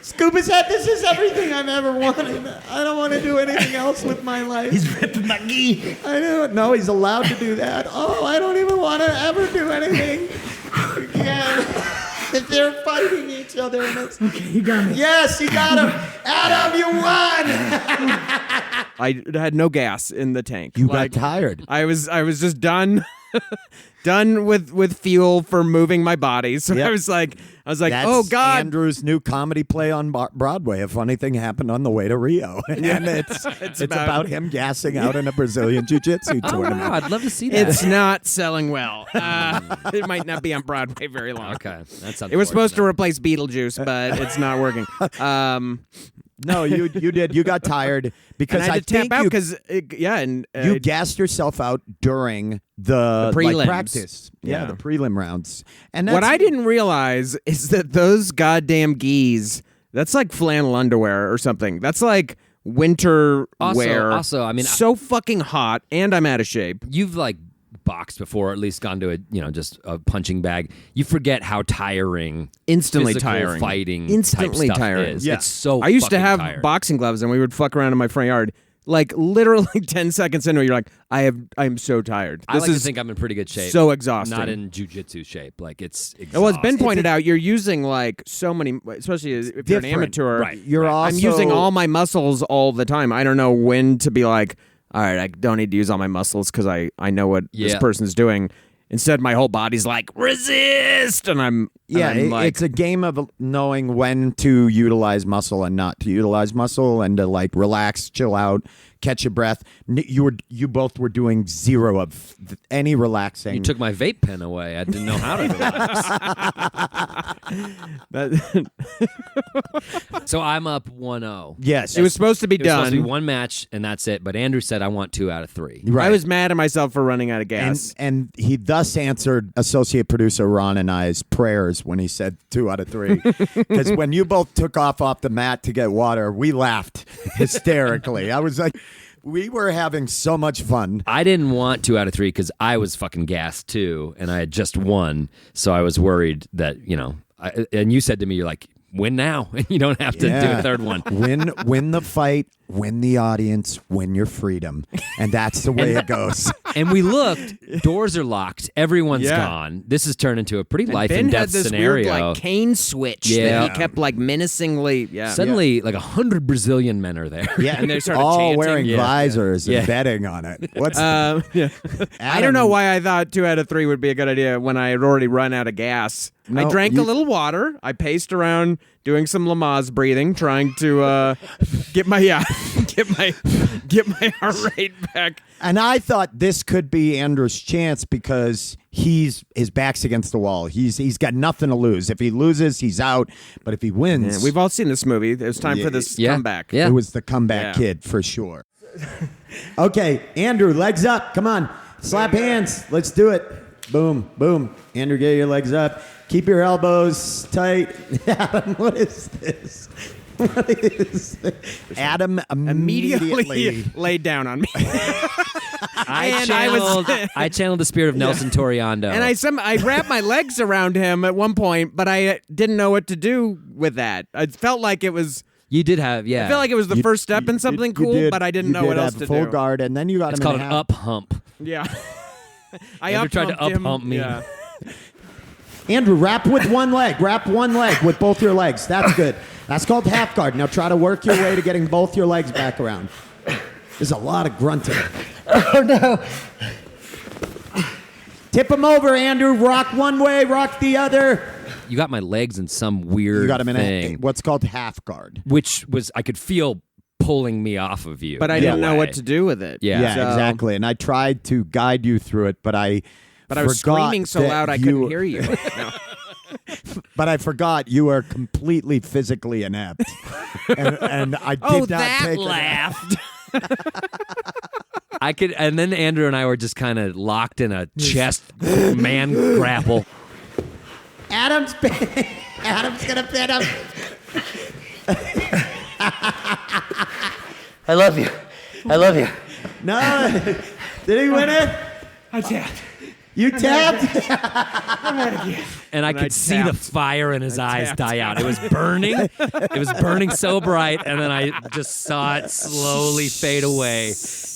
[SPEAKER 2] Scuba said, "This is everything I've ever wanted. I don't want to do anything else with my life."
[SPEAKER 8] He's ripping my gi.
[SPEAKER 2] I don't know. He's allowed to do that. Oh, I don't even want to ever do anything again. If they're fighting each other.
[SPEAKER 3] Okay, you got me.
[SPEAKER 2] Yes, you got him. Adam, you won.
[SPEAKER 3] I had no gas in the tank.
[SPEAKER 2] You got tired.
[SPEAKER 3] I was just done. Done with fuel for moving my body. So
[SPEAKER 2] Yep.
[SPEAKER 3] I was like,
[SPEAKER 2] That's
[SPEAKER 3] oh God.
[SPEAKER 2] Andrew's new comedy play on Broadway. A funny thing happened on the way to Rio, and it's about him gassing out in a Brazilian jiu-jitsu
[SPEAKER 1] Oh,
[SPEAKER 2] tournament.
[SPEAKER 1] wow, I'd love to see that.
[SPEAKER 3] It's not selling well. It might not be on Broadway very long.
[SPEAKER 1] Okay, that's
[SPEAKER 3] It was supposed to replace Beetlejuice, but it's not working.
[SPEAKER 2] No, you did. You got tired because
[SPEAKER 3] And I had to
[SPEAKER 2] think
[SPEAKER 3] tap out
[SPEAKER 2] you,
[SPEAKER 3] because
[SPEAKER 2] you gassed yourself out during the
[SPEAKER 3] prelims.
[SPEAKER 2] practice. Yeah, the prelim rounds. And
[SPEAKER 3] what
[SPEAKER 2] that's,
[SPEAKER 3] I didn't realize is that those goddamn gis, that's like flannel underwear or something. That's like winter wear.
[SPEAKER 1] Also, I mean,
[SPEAKER 3] so fucking hot, and I'm out of shape.
[SPEAKER 1] you've like boxed before, or at least gone to just a punching bag. You forget how tiring,
[SPEAKER 3] Instantly
[SPEAKER 1] physical
[SPEAKER 3] tiring.
[SPEAKER 1] fighting,
[SPEAKER 3] Instantly
[SPEAKER 1] type stuff
[SPEAKER 3] tiring.
[SPEAKER 1] is.
[SPEAKER 2] Yeah.
[SPEAKER 1] It's so.
[SPEAKER 3] I used to
[SPEAKER 1] fucking
[SPEAKER 3] have
[SPEAKER 1] tiring.
[SPEAKER 3] boxing gloves, and we would fuck around in my front yard. Like literally 10 seconds into it, you're like, I'm so tired.
[SPEAKER 1] I
[SPEAKER 3] This
[SPEAKER 1] like to
[SPEAKER 3] is
[SPEAKER 1] think I'm in pretty good shape.
[SPEAKER 3] so exhausting.
[SPEAKER 1] Not in jiu-jitsu shape. Like it's exhausting.
[SPEAKER 3] Well, it's been pointed out you're using like so many, especially if you're an
[SPEAKER 2] different.
[SPEAKER 3] amateur.
[SPEAKER 1] Right.
[SPEAKER 2] You're
[SPEAKER 3] I'm
[SPEAKER 2] also
[SPEAKER 3] using all my muscles all the time. I don't know when to be like, all right, I don't need to use all my muscles because I know what this
[SPEAKER 1] Yeah.
[SPEAKER 3] person's doing. Instead, my whole body's like, resist! And I'm like,
[SPEAKER 2] it's a game of knowing when to utilize muscle and not to utilize muscle, and to like relax, chill out, catch your breath. You both were doing zero of any relaxing.
[SPEAKER 1] You took my vape pen away. I didn't know how to relax. So I'm up 1-0.
[SPEAKER 2] Yes,
[SPEAKER 3] it was supposed to be
[SPEAKER 1] It was supposed
[SPEAKER 3] done.
[SPEAKER 1] to be one match, and that's it. But Andrew said I want 2 out of 3.
[SPEAKER 2] right.
[SPEAKER 3] I was mad at myself for running out of gas.
[SPEAKER 2] And he thus answered associate producer Ron and I's prayers when he said 2 out of 3. Because when you both took off the mat to get water, we laughed hysterically. I was like, we were having so much fun.
[SPEAKER 1] I didn't want 2 out of 3 because I was fucking gassed too, and I had just won. So I was worried that and you said to me, you're like, win now, and you don't have to do a third one.
[SPEAKER 2] Win the fight, win the audience, win your freedom. And that's the way it goes.
[SPEAKER 1] And we looked, doors are locked, everyone's
[SPEAKER 3] Yeah.
[SPEAKER 1] gone. This has turned into a pretty
[SPEAKER 3] And
[SPEAKER 1] life
[SPEAKER 3] Ben
[SPEAKER 1] and death
[SPEAKER 3] had this
[SPEAKER 1] scenario.
[SPEAKER 3] weird like cane switch
[SPEAKER 1] Yeah.
[SPEAKER 3] that he kept like menacingly. Yeah.
[SPEAKER 1] Suddenly, like 100 Brazilian men are there.
[SPEAKER 2] Yeah,
[SPEAKER 3] And they started
[SPEAKER 2] all
[SPEAKER 3] chanting.
[SPEAKER 2] wearing
[SPEAKER 1] Yeah.
[SPEAKER 2] visors
[SPEAKER 1] Yeah.
[SPEAKER 2] and betting on it. What's
[SPEAKER 3] Yeah. I don't know why I thought 2 out of 3 would be a good idea when I had already run out of gas.
[SPEAKER 2] No,
[SPEAKER 3] I drank
[SPEAKER 2] you-
[SPEAKER 3] a little water. I paced around doing some Lamaze breathing, trying to get my heart rate back.
[SPEAKER 2] And I thought this could be Andrew's chance because his back's against the wall. He's got nothing to lose. If he loses, he's out. But if he wins,
[SPEAKER 3] Yeah, we've all seen this movie. It's time for this
[SPEAKER 1] Yeah.
[SPEAKER 3] comeback.
[SPEAKER 1] Yeah.
[SPEAKER 2] it was the comeback kid for sure. Okay, Andrew, legs up. Come on. Slap hands. Let's do it. Boom, boom. Andrew, get your legs up. Keep your elbows tight. Adam, what is this? What is this? Adam
[SPEAKER 3] Immediately laid down on me.
[SPEAKER 1] I
[SPEAKER 3] And I was-
[SPEAKER 1] channeled the spirit of Nelson Toriando.
[SPEAKER 3] And I wrapped my legs around him at one point, but I didn't know what to do with that. I felt like it was.
[SPEAKER 1] You did have, yeah.
[SPEAKER 3] I felt like it was the first step in something cool,
[SPEAKER 2] did-
[SPEAKER 3] but I didn't
[SPEAKER 2] you
[SPEAKER 3] know
[SPEAKER 2] did
[SPEAKER 3] what else
[SPEAKER 2] have
[SPEAKER 3] to
[SPEAKER 2] full
[SPEAKER 3] do.
[SPEAKER 2] guard, and then you got
[SPEAKER 1] It's
[SPEAKER 2] him
[SPEAKER 1] called
[SPEAKER 2] in
[SPEAKER 1] an
[SPEAKER 2] half.
[SPEAKER 1] up hump.
[SPEAKER 3] Yeah. I
[SPEAKER 1] Andrew tried to
[SPEAKER 3] up-humped him.
[SPEAKER 1] up-hump me.
[SPEAKER 3] Yeah.
[SPEAKER 2] Andrew, wrap with one leg. Wrap one leg with both your legs. That's good. That's called half guard. Now try to work your way to getting both your legs back around. There's a lot of grunting.
[SPEAKER 8] Oh no.
[SPEAKER 2] Tip him over, Andrew. Rock one way, rock the other.
[SPEAKER 1] You got my legs in some weird
[SPEAKER 2] You got him in
[SPEAKER 1] thing,
[SPEAKER 2] what's called half guard.
[SPEAKER 1] which was, I could feel pulling me off of you.
[SPEAKER 3] But I
[SPEAKER 1] in a
[SPEAKER 3] didn't know
[SPEAKER 1] way.
[SPEAKER 3] what to do with it.
[SPEAKER 1] Yeah.
[SPEAKER 2] Yeah,
[SPEAKER 3] So-
[SPEAKER 2] exactly. And I tried to guide you through it, but I
[SPEAKER 3] was
[SPEAKER 2] forgot
[SPEAKER 3] screaming so
[SPEAKER 2] that
[SPEAKER 3] loud I
[SPEAKER 2] you-
[SPEAKER 3] couldn't hear you. No.
[SPEAKER 2] But I forgot you are completely physically inept, and I did not take
[SPEAKER 3] laughed.
[SPEAKER 1] I could, and then Andrew and I were just kind of locked in a chest man grapple.
[SPEAKER 2] Adam's gonna pin him.
[SPEAKER 8] I love you. I love you.
[SPEAKER 2] No, did he win it?
[SPEAKER 9] I tapped.
[SPEAKER 2] You tapped?
[SPEAKER 1] And I could see the fire in his eyes die out. It was burning. It was burning so bright, and then I just saw it slowly fade away.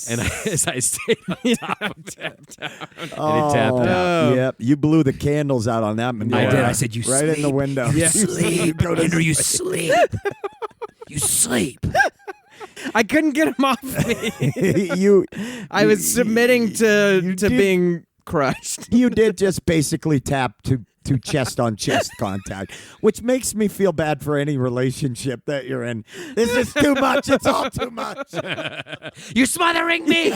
[SPEAKER 1] And as I stayed on top of it, and it tapped out.
[SPEAKER 2] Yep. You blew the candles out on that manure.
[SPEAKER 1] I did. I said, "You
[SPEAKER 2] right
[SPEAKER 1] sleep.
[SPEAKER 2] in the window.
[SPEAKER 1] You sleep, Andrew. You sleep. You sleep."
[SPEAKER 3] I couldn't get him off me. I was submitting to being crushed.
[SPEAKER 2] You did just basically tap to chest on chest contact, which makes me feel bad for any relationship that you're in. This is too much. It's all too much.
[SPEAKER 1] You're smothering me.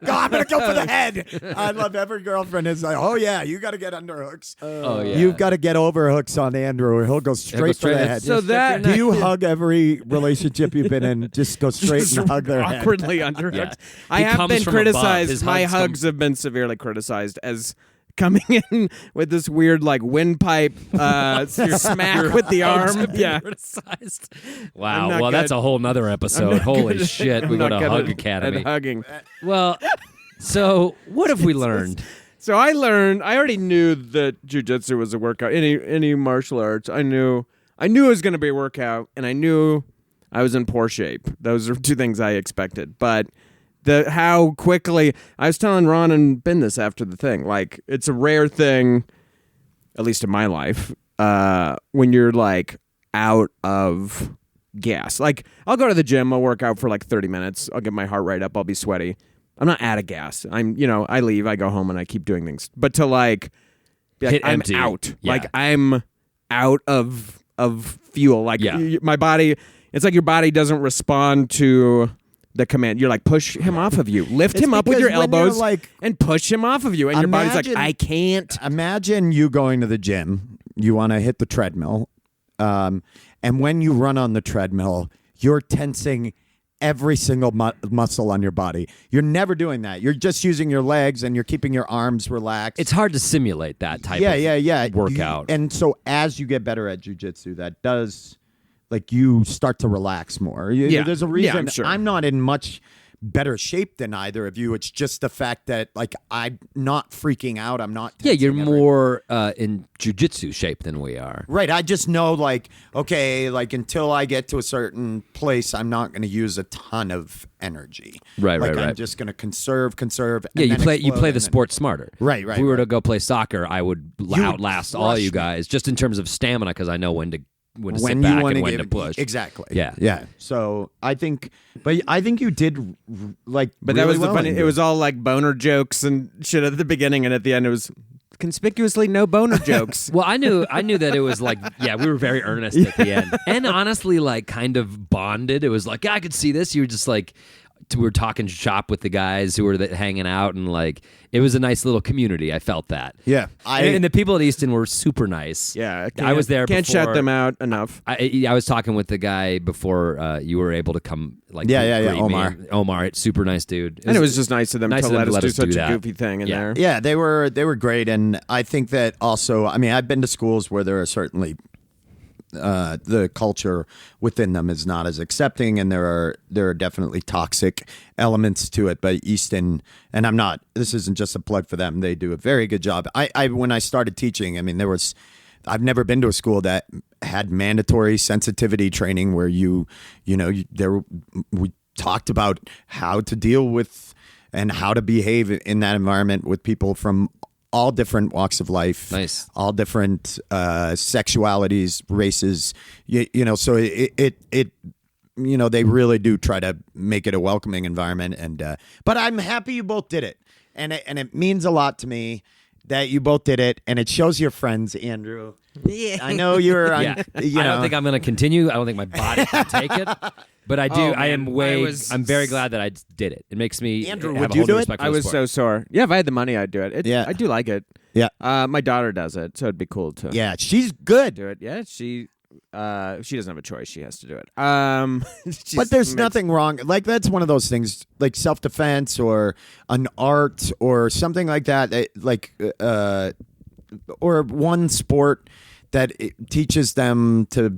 [SPEAKER 2] Go, I'm going to go for the head. I love every girlfriend is like, oh, yeah, you got to get under hooks.
[SPEAKER 1] Oh, yeah.
[SPEAKER 2] You've got to get over hooks on Andrew, or he'll go straight for the head.
[SPEAKER 3] So that
[SPEAKER 2] Do you hug every relationship you've been in? Just go straight and hug their head.
[SPEAKER 3] awkwardly under
[SPEAKER 1] Yeah.
[SPEAKER 3] hooked. I
[SPEAKER 1] He
[SPEAKER 3] have
[SPEAKER 1] comes
[SPEAKER 3] been
[SPEAKER 1] from above.
[SPEAKER 3] criticized.
[SPEAKER 1] His
[SPEAKER 3] My
[SPEAKER 1] hugs come-
[SPEAKER 3] hugs have been severely criticized as coming in with this weird like windpipe smack with the arm. Yeah.
[SPEAKER 1] Criticized.
[SPEAKER 3] I'm
[SPEAKER 1] Wow.
[SPEAKER 3] not
[SPEAKER 1] Well, that's
[SPEAKER 3] good.
[SPEAKER 1] a whole nother episode. Holy
[SPEAKER 3] good.
[SPEAKER 1] shit. We
[SPEAKER 3] I'm
[SPEAKER 1] go
[SPEAKER 3] not
[SPEAKER 1] to
[SPEAKER 3] good
[SPEAKER 1] Hug
[SPEAKER 3] at
[SPEAKER 1] Academy.
[SPEAKER 3] hugging.
[SPEAKER 1] Well, so what have we learned?
[SPEAKER 3] So I already knew that jiu-jitsu was a workout. Any martial arts, I knew it was going to be a workout, and I knew I was in poor shape. Those are two things I expected. But how quickly, I was telling Ron and Ben this after the thing, like it's a rare thing, at least in my life, when you're like out of gas. Like I'll go to the gym, I'll work out for like 30 minutes, I'll get my heart rate up, I'll be sweaty. I'm not out of gas. I leave, I go home and I keep doing things. But to like, be like
[SPEAKER 1] Hit
[SPEAKER 3] I'm
[SPEAKER 1] empty.
[SPEAKER 3] out.
[SPEAKER 1] Yeah.
[SPEAKER 3] Like I'm out of fuel. Like my body, it's like your body doesn't respond to the command. You're like, push him off of you. Lift him up with your
[SPEAKER 2] because when you're,
[SPEAKER 3] elbows
[SPEAKER 2] like-
[SPEAKER 3] and push him off of you. And your body's like,
[SPEAKER 2] Imagine-
[SPEAKER 3] I can't.
[SPEAKER 2] Imagine you going to the gym. You want to hit the treadmill. And when you run on the treadmill, you're tensing every single muscle on your body. You're never doing that. You're just using your legs and you're keeping your arms relaxed.
[SPEAKER 1] It's hard to simulate that type of workout.
[SPEAKER 2] And so as you get better at jiu-jitsu, that does, like, you start to relax more.
[SPEAKER 3] Yeah.
[SPEAKER 2] There's a
[SPEAKER 3] Yeah,
[SPEAKER 2] reason.
[SPEAKER 3] I'm sure.
[SPEAKER 2] I'm not in much better shape than either of you. It's just the fact that, like, I'm not freaking out. I'm not
[SPEAKER 1] Yeah, you're
[SPEAKER 2] tensing every-
[SPEAKER 1] more in jiu-jitsu shape than we are.
[SPEAKER 2] Right. I just know, like, okay, like, until I get to a certain place, I'm not going to use a ton of energy.
[SPEAKER 1] Right,
[SPEAKER 2] like,
[SPEAKER 1] right.
[SPEAKER 2] I'm just going to conserve.
[SPEAKER 1] Yeah,
[SPEAKER 2] and
[SPEAKER 1] you
[SPEAKER 2] then
[SPEAKER 1] play
[SPEAKER 2] explode,
[SPEAKER 1] the
[SPEAKER 2] and then-
[SPEAKER 1] sport smarter.
[SPEAKER 2] Right,
[SPEAKER 1] If we were
[SPEAKER 2] right.
[SPEAKER 1] to go play soccer, I would outlast all
[SPEAKER 2] crush
[SPEAKER 1] you
[SPEAKER 2] me.
[SPEAKER 1] guys just in terms of stamina because I know when to sit
[SPEAKER 2] when
[SPEAKER 1] back
[SPEAKER 2] you want
[SPEAKER 1] and
[SPEAKER 2] to
[SPEAKER 1] when
[SPEAKER 2] give
[SPEAKER 1] to push.
[SPEAKER 2] exactly.
[SPEAKER 1] Yeah.
[SPEAKER 2] yeah. So I think you did like.
[SPEAKER 3] But
[SPEAKER 2] really
[SPEAKER 3] that was
[SPEAKER 2] well
[SPEAKER 3] the funny.
[SPEAKER 2] in
[SPEAKER 3] It was all like boner jokes and shit at the beginning, and at the end it was conspicuously no boner jokes.
[SPEAKER 1] Well, I knew that it was like, yeah, we were very earnest at the end, and honestly, like, kind of bonded. It was like, yeah, I could see this. You were just like, we were talking shop with the guys who were hanging out, and like, it was a nice little community. I felt that.
[SPEAKER 2] Yeah,
[SPEAKER 1] and the people at Easton were super nice.
[SPEAKER 3] Yeah,
[SPEAKER 1] I was there.
[SPEAKER 3] Can't
[SPEAKER 1] before.
[SPEAKER 3] shut them out enough.
[SPEAKER 1] I was talking with the guy before you were able to come. Like,
[SPEAKER 2] Yeah,
[SPEAKER 1] greet me.
[SPEAKER 2] Omar.
[SPEAKER 1] Omar, super nice dude.
[SPEAKER 3] And it was just nice of them
[SPEAKER 1] nice
[SPEAKER 3] to
[SPEAKER 1] of them
[SPEAKER 3] let
[SPEAKER 1] to
[SPEAKER 3] us
[SPEAKER 1] let
[SPEAKER 3] do
[SPEAKER 1] us do
[SPEAKER 3] such a
[SPEAKER 1] that.
[SPEAKER 3] goofy thing in
[SPEAKER 1] Yeah.
[SPEAKER 3] there.
[SPEAKER 2] Yeah, they were great, and I think that also. I mean, I've been to schools where there are certainly the culture within them is not as accepting, and there are definitely toxic elements to it. But Easton, and I'm not. This isn't just a plug for them. They do a very good job. I when I started teaching, I mean, I've never been to a school that had mandatory sensitivity training where we talked about how to deal with and how to behave in that environment with people from all different walks of life,
[SPEAKER 1] Nice.
[SPEAKER 2] all different sexualities, races. So it they really do try to make it a welcoming environment. And but I'm happy you both did it, and it means a lot to me that you both did it, and it shows your friends, Andrew. Yeah, I know you're.
[SPEAKER 1] Yeah. I don't think I'm going to continue. I don't think my body can take it. But I do.
[SPEAKER 3] Oh,
[SPEAKER 1] I am
[SPEAKER 3] man.
[SPEAKER 1] I'm very glad that I did it. It makes me.
[SPEAKER 2] Andrew,
[SPEAKER 1] have
[SPEAKER 2] would
[SPEAKER 1] a
[SPEAKER 2] you
[SPEAKER 1] whole
[SPEAKER 2] do
[SPEAKER 1] new
[SPEAKER 2] it?
[SPEAKER 1] respect for
[SPEAKER 3] I
[SPEAKER 1] the
[SPEAKER 3] was
[SPEAKER 1] sport.
[SPEAKER 3] so sore. Yeah, if I had the money, I'd do it.
[SPEAKER 2] Yeah.
[SPEAKER 3] I do like it.
[SPEAKER 2] Yeah,
[SPEAKER 3] My daughter does it, so it'd be cool to
[SPEAKER 2] yeah, she's good.
[SPEAKER 3] do it. Yeah, she doesn't have a choice. She has to do it.
[SPEAKER 2] But there's nothing wrong. Like, that's one of those things, like self-defense or an art or something like that. Or one sport that it teaches them to,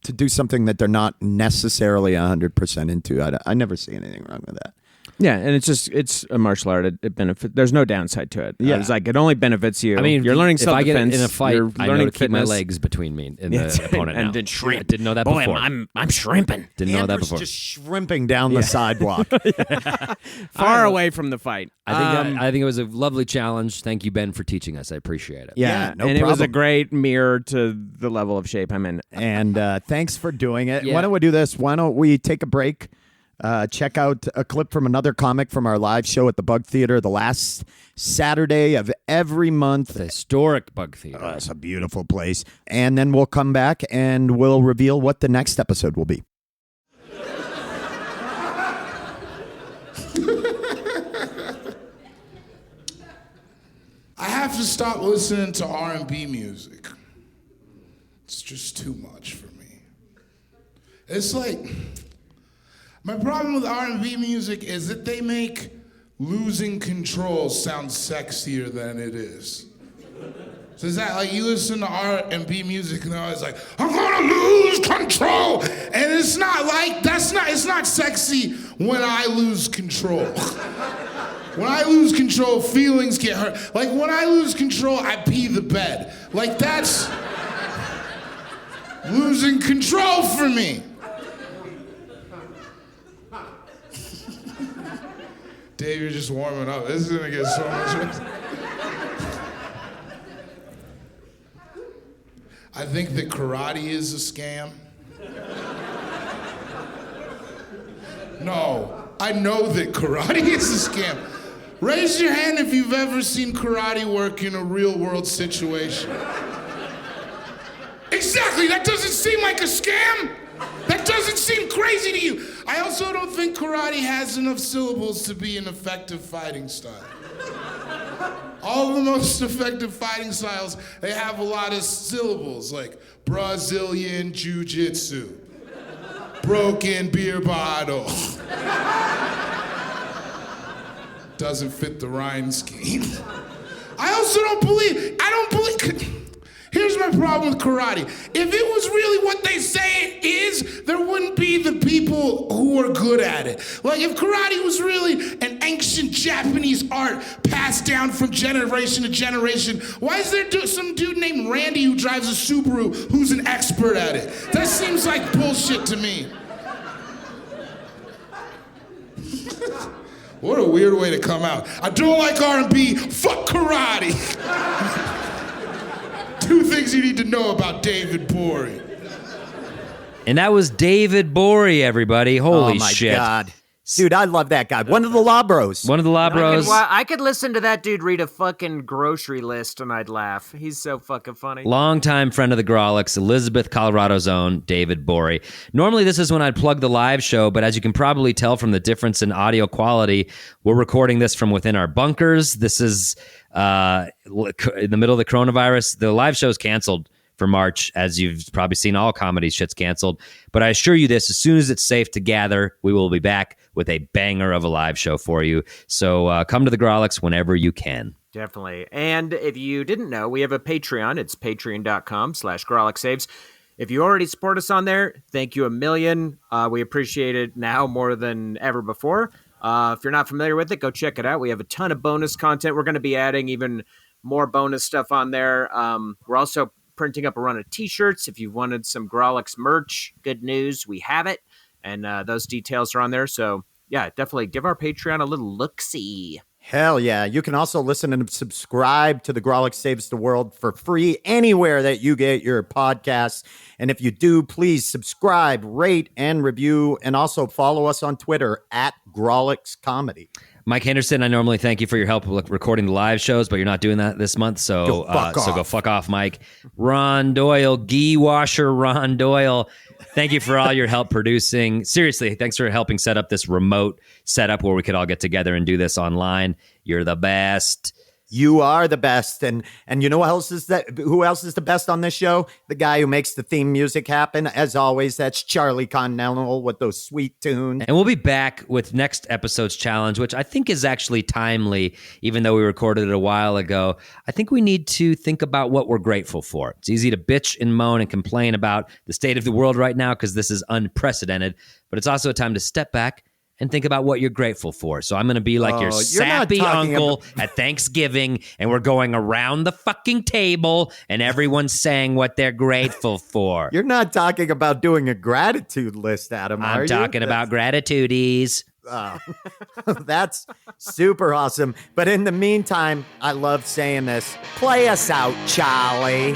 [SPEAKER 2] to do something that they're not necessarily 100% into. I never see anything wrong with that.
[SPEAKER 3] Yeah, and it's a martial art. It benefits. There's no downside to it.
[SPEAKER 2] Yeah.
[SPEAKER 3] It's like it only benefits you.
[SPEAKER 1] I mean,
[SPEAKER 3] you're learning
[SPEAKER 1] if I get
[SPEAKER 3] self-defense.
[SPEAKER 1] in a fight,
[SPEAKER 3] you're
[SPEAKER 1] I know
[SPEAKER 3] learning
[SPEAKER 1] to keep my
[SPEAKER 3] fitness.
[SPEAKER 1] legs between me and the opponent
[SPEAKER 3] and
[SPEAKER 1] now.
[SPEAKER 3] then shrimp.
[SPEAKER 1] I didn't know that
[SPEAKER 3] Boy,
[SPEAKER 1] before.
[SPEAKER 3] I'm shrimping.
[SPEAKER 1] Didn't know that
[SPEAKER 2] Andrew's
[SPEAKER 1] before.
[SPEAKER 2] just shrimping down the sidewalk.
[SPEAKER 3] Far away from the fight.
[SPEAKER 1] I think it was a lovely challenge. Thank you, Ben, for teaching us. I appreciate it.
[SPEAKER 2] Yeah, no
[SPEAKER 3] and it was a
[SPEAKER 2] problem.
[SPEAKER 3] great mirror to the level of shape I'm in.
[SPEAKER 2] And thanks for doing it.
[SPEAKER 1] Yeah.
[SPEAKER 2] Why don't we do this? Why don't we take a break? Check out a clip from another comic from our live show at the Bug Theater the last Saturday of every month.
[SPEAKER 1] The historic Bug Theater.
[SPEAKER 2] It's a beautiful place. And then we'll come back and we'll reveal what the next episode will be.
[SPEAKER 10] I have to stop listening to R&B music. It's just too much for me. It's like, my problem with R&B music is that they make losing control sound sexier than it is. So is that like you listen to R&B music and they're always like, I'm gonna lose control. And it's not like, it's not sexy when I lose control. When I lose control, feelings get hurt. Like when I lose control, I pee the bed. Like that's losing control for me. Dave, you're just warming up. This is gonna get so much worse. I think that karate is a scam. No, I know that karate is a scam. Raise your hand if you've ever seen karate work in a real world situation. Exactly, that doesn't seem like a scam. That doesn't seem crazy to you. I also don't think karate has enough syllables to be an effective fighting style. All the most effective fighting styles, they have a lot of syllables, like Brazilian jiu-jitsu, broken beer bottle. Doesn't fit the rhyme scheme. I don't believe, here's my problem with karate. If it was really what they say it is, there wouldn't be the people who are good at it. Like if karate was really an ancient Japanese art passed down from generation to generation, why is there some dude named Randy who drives a Subaru who's an expert at it? That seems like bullshit to me. What a weird way to come out. I don't like R&B, fuck karate. Two things you need to know about David Bory.
[SPEAKER 1] And that was David Bory, everybody. Holy
[SPEAKER 2] oh my
[SPEAKER 1] shit.
[SPEAKER 2] God. Dude, I love that guy. One of the Law Bros.
[SPEAKER 1] One of the Law Bros.
[SPEAKER 3] I could listen to that dude read a fucking grocery list and I'd laugh. He's so fucking funny.
[SPEAKER 1] Longtime friend of the Grolics, Elizabeth, Colorado's own David Bory. Normally, this is when I'd plug the live show, but as you can probably tell from the difference in audio quality, we're recording this from within our bunkers. This is in the middle of the coronavirus. The live show's canceled for March, as you've probably seen all comedy shit's canceled. But I assure you this, as soon as it's safe to gather, we will be back with a banger of a live show for you. So come to the Grolics whenever you can.
[SPEAKER 3] Definitely. And if you didn't know, we have a Patreon. It's patreon.com/GrolicsSaves. If you already support us on there, thank you a million. We appreciate it now more than ever before. If you're not familiar with it, go check it out. We have a ton of bonus content. We're going to be adding even more bonus stuff on there. We're also printing up a run of t-shirts. If you wanted some Grolics merch, good news, we have it. And those details are on there. So yeah, definitely give our Patreon a little look-see.
[SPEAKER 2] Hell yeah. You can also listen and subscribe to the Grolics Saves the World for free anywhere that you get your podcasts. And if you do, please subscribe, rate, and review. And also follow us on Twitter at Grolics Comedy.
[SPEAKER 1] Mike Henderson, I normally thank you for your help recording the live shows, but you're not doing that this month, so go fuck off, Mike. Ron Doyle, Gee Washer Ron Doyle, thank you for all your help producing. Seriously, thanks for helping set up this remote setup where we could all get together and do this online. You're the best.
[SPEAKER 2] You are the best. And you know who else is the best on this show? The guy who makes the theme music happen. As always, that's Charlie Connell with those sweet tunes.
[SPEAKER 1] And we'll be back with next episode's challenge, which I think is actually timely, even though we recorded it a while ago. I think we need to think about what we're grateful for. It's easy to bitch and moan and complain about the state of the world right now because this is unprecedented, but it's also a time to step back and think about what you're grateful for. So I'm going to be like your
[SPEAKER 2] you're not
[SPEAKER 1] sappy
[SPEAKER 2] talking
[SPEAKER 1] uncle at Thanksgiving, and we're going around the fucking table, and everyone's saying what they're grateful for.
[SPEAKER 2] You're not talking about doing a gratitude list, Adam, are
[SPEAKER 1] I'm
[SPEAKER 2] you?
[SPEAKER 1] talking about gratitudes.
[SPEAKER 2] That's super awesome. But in the meantime, I love saying this. Play us out, Charlie.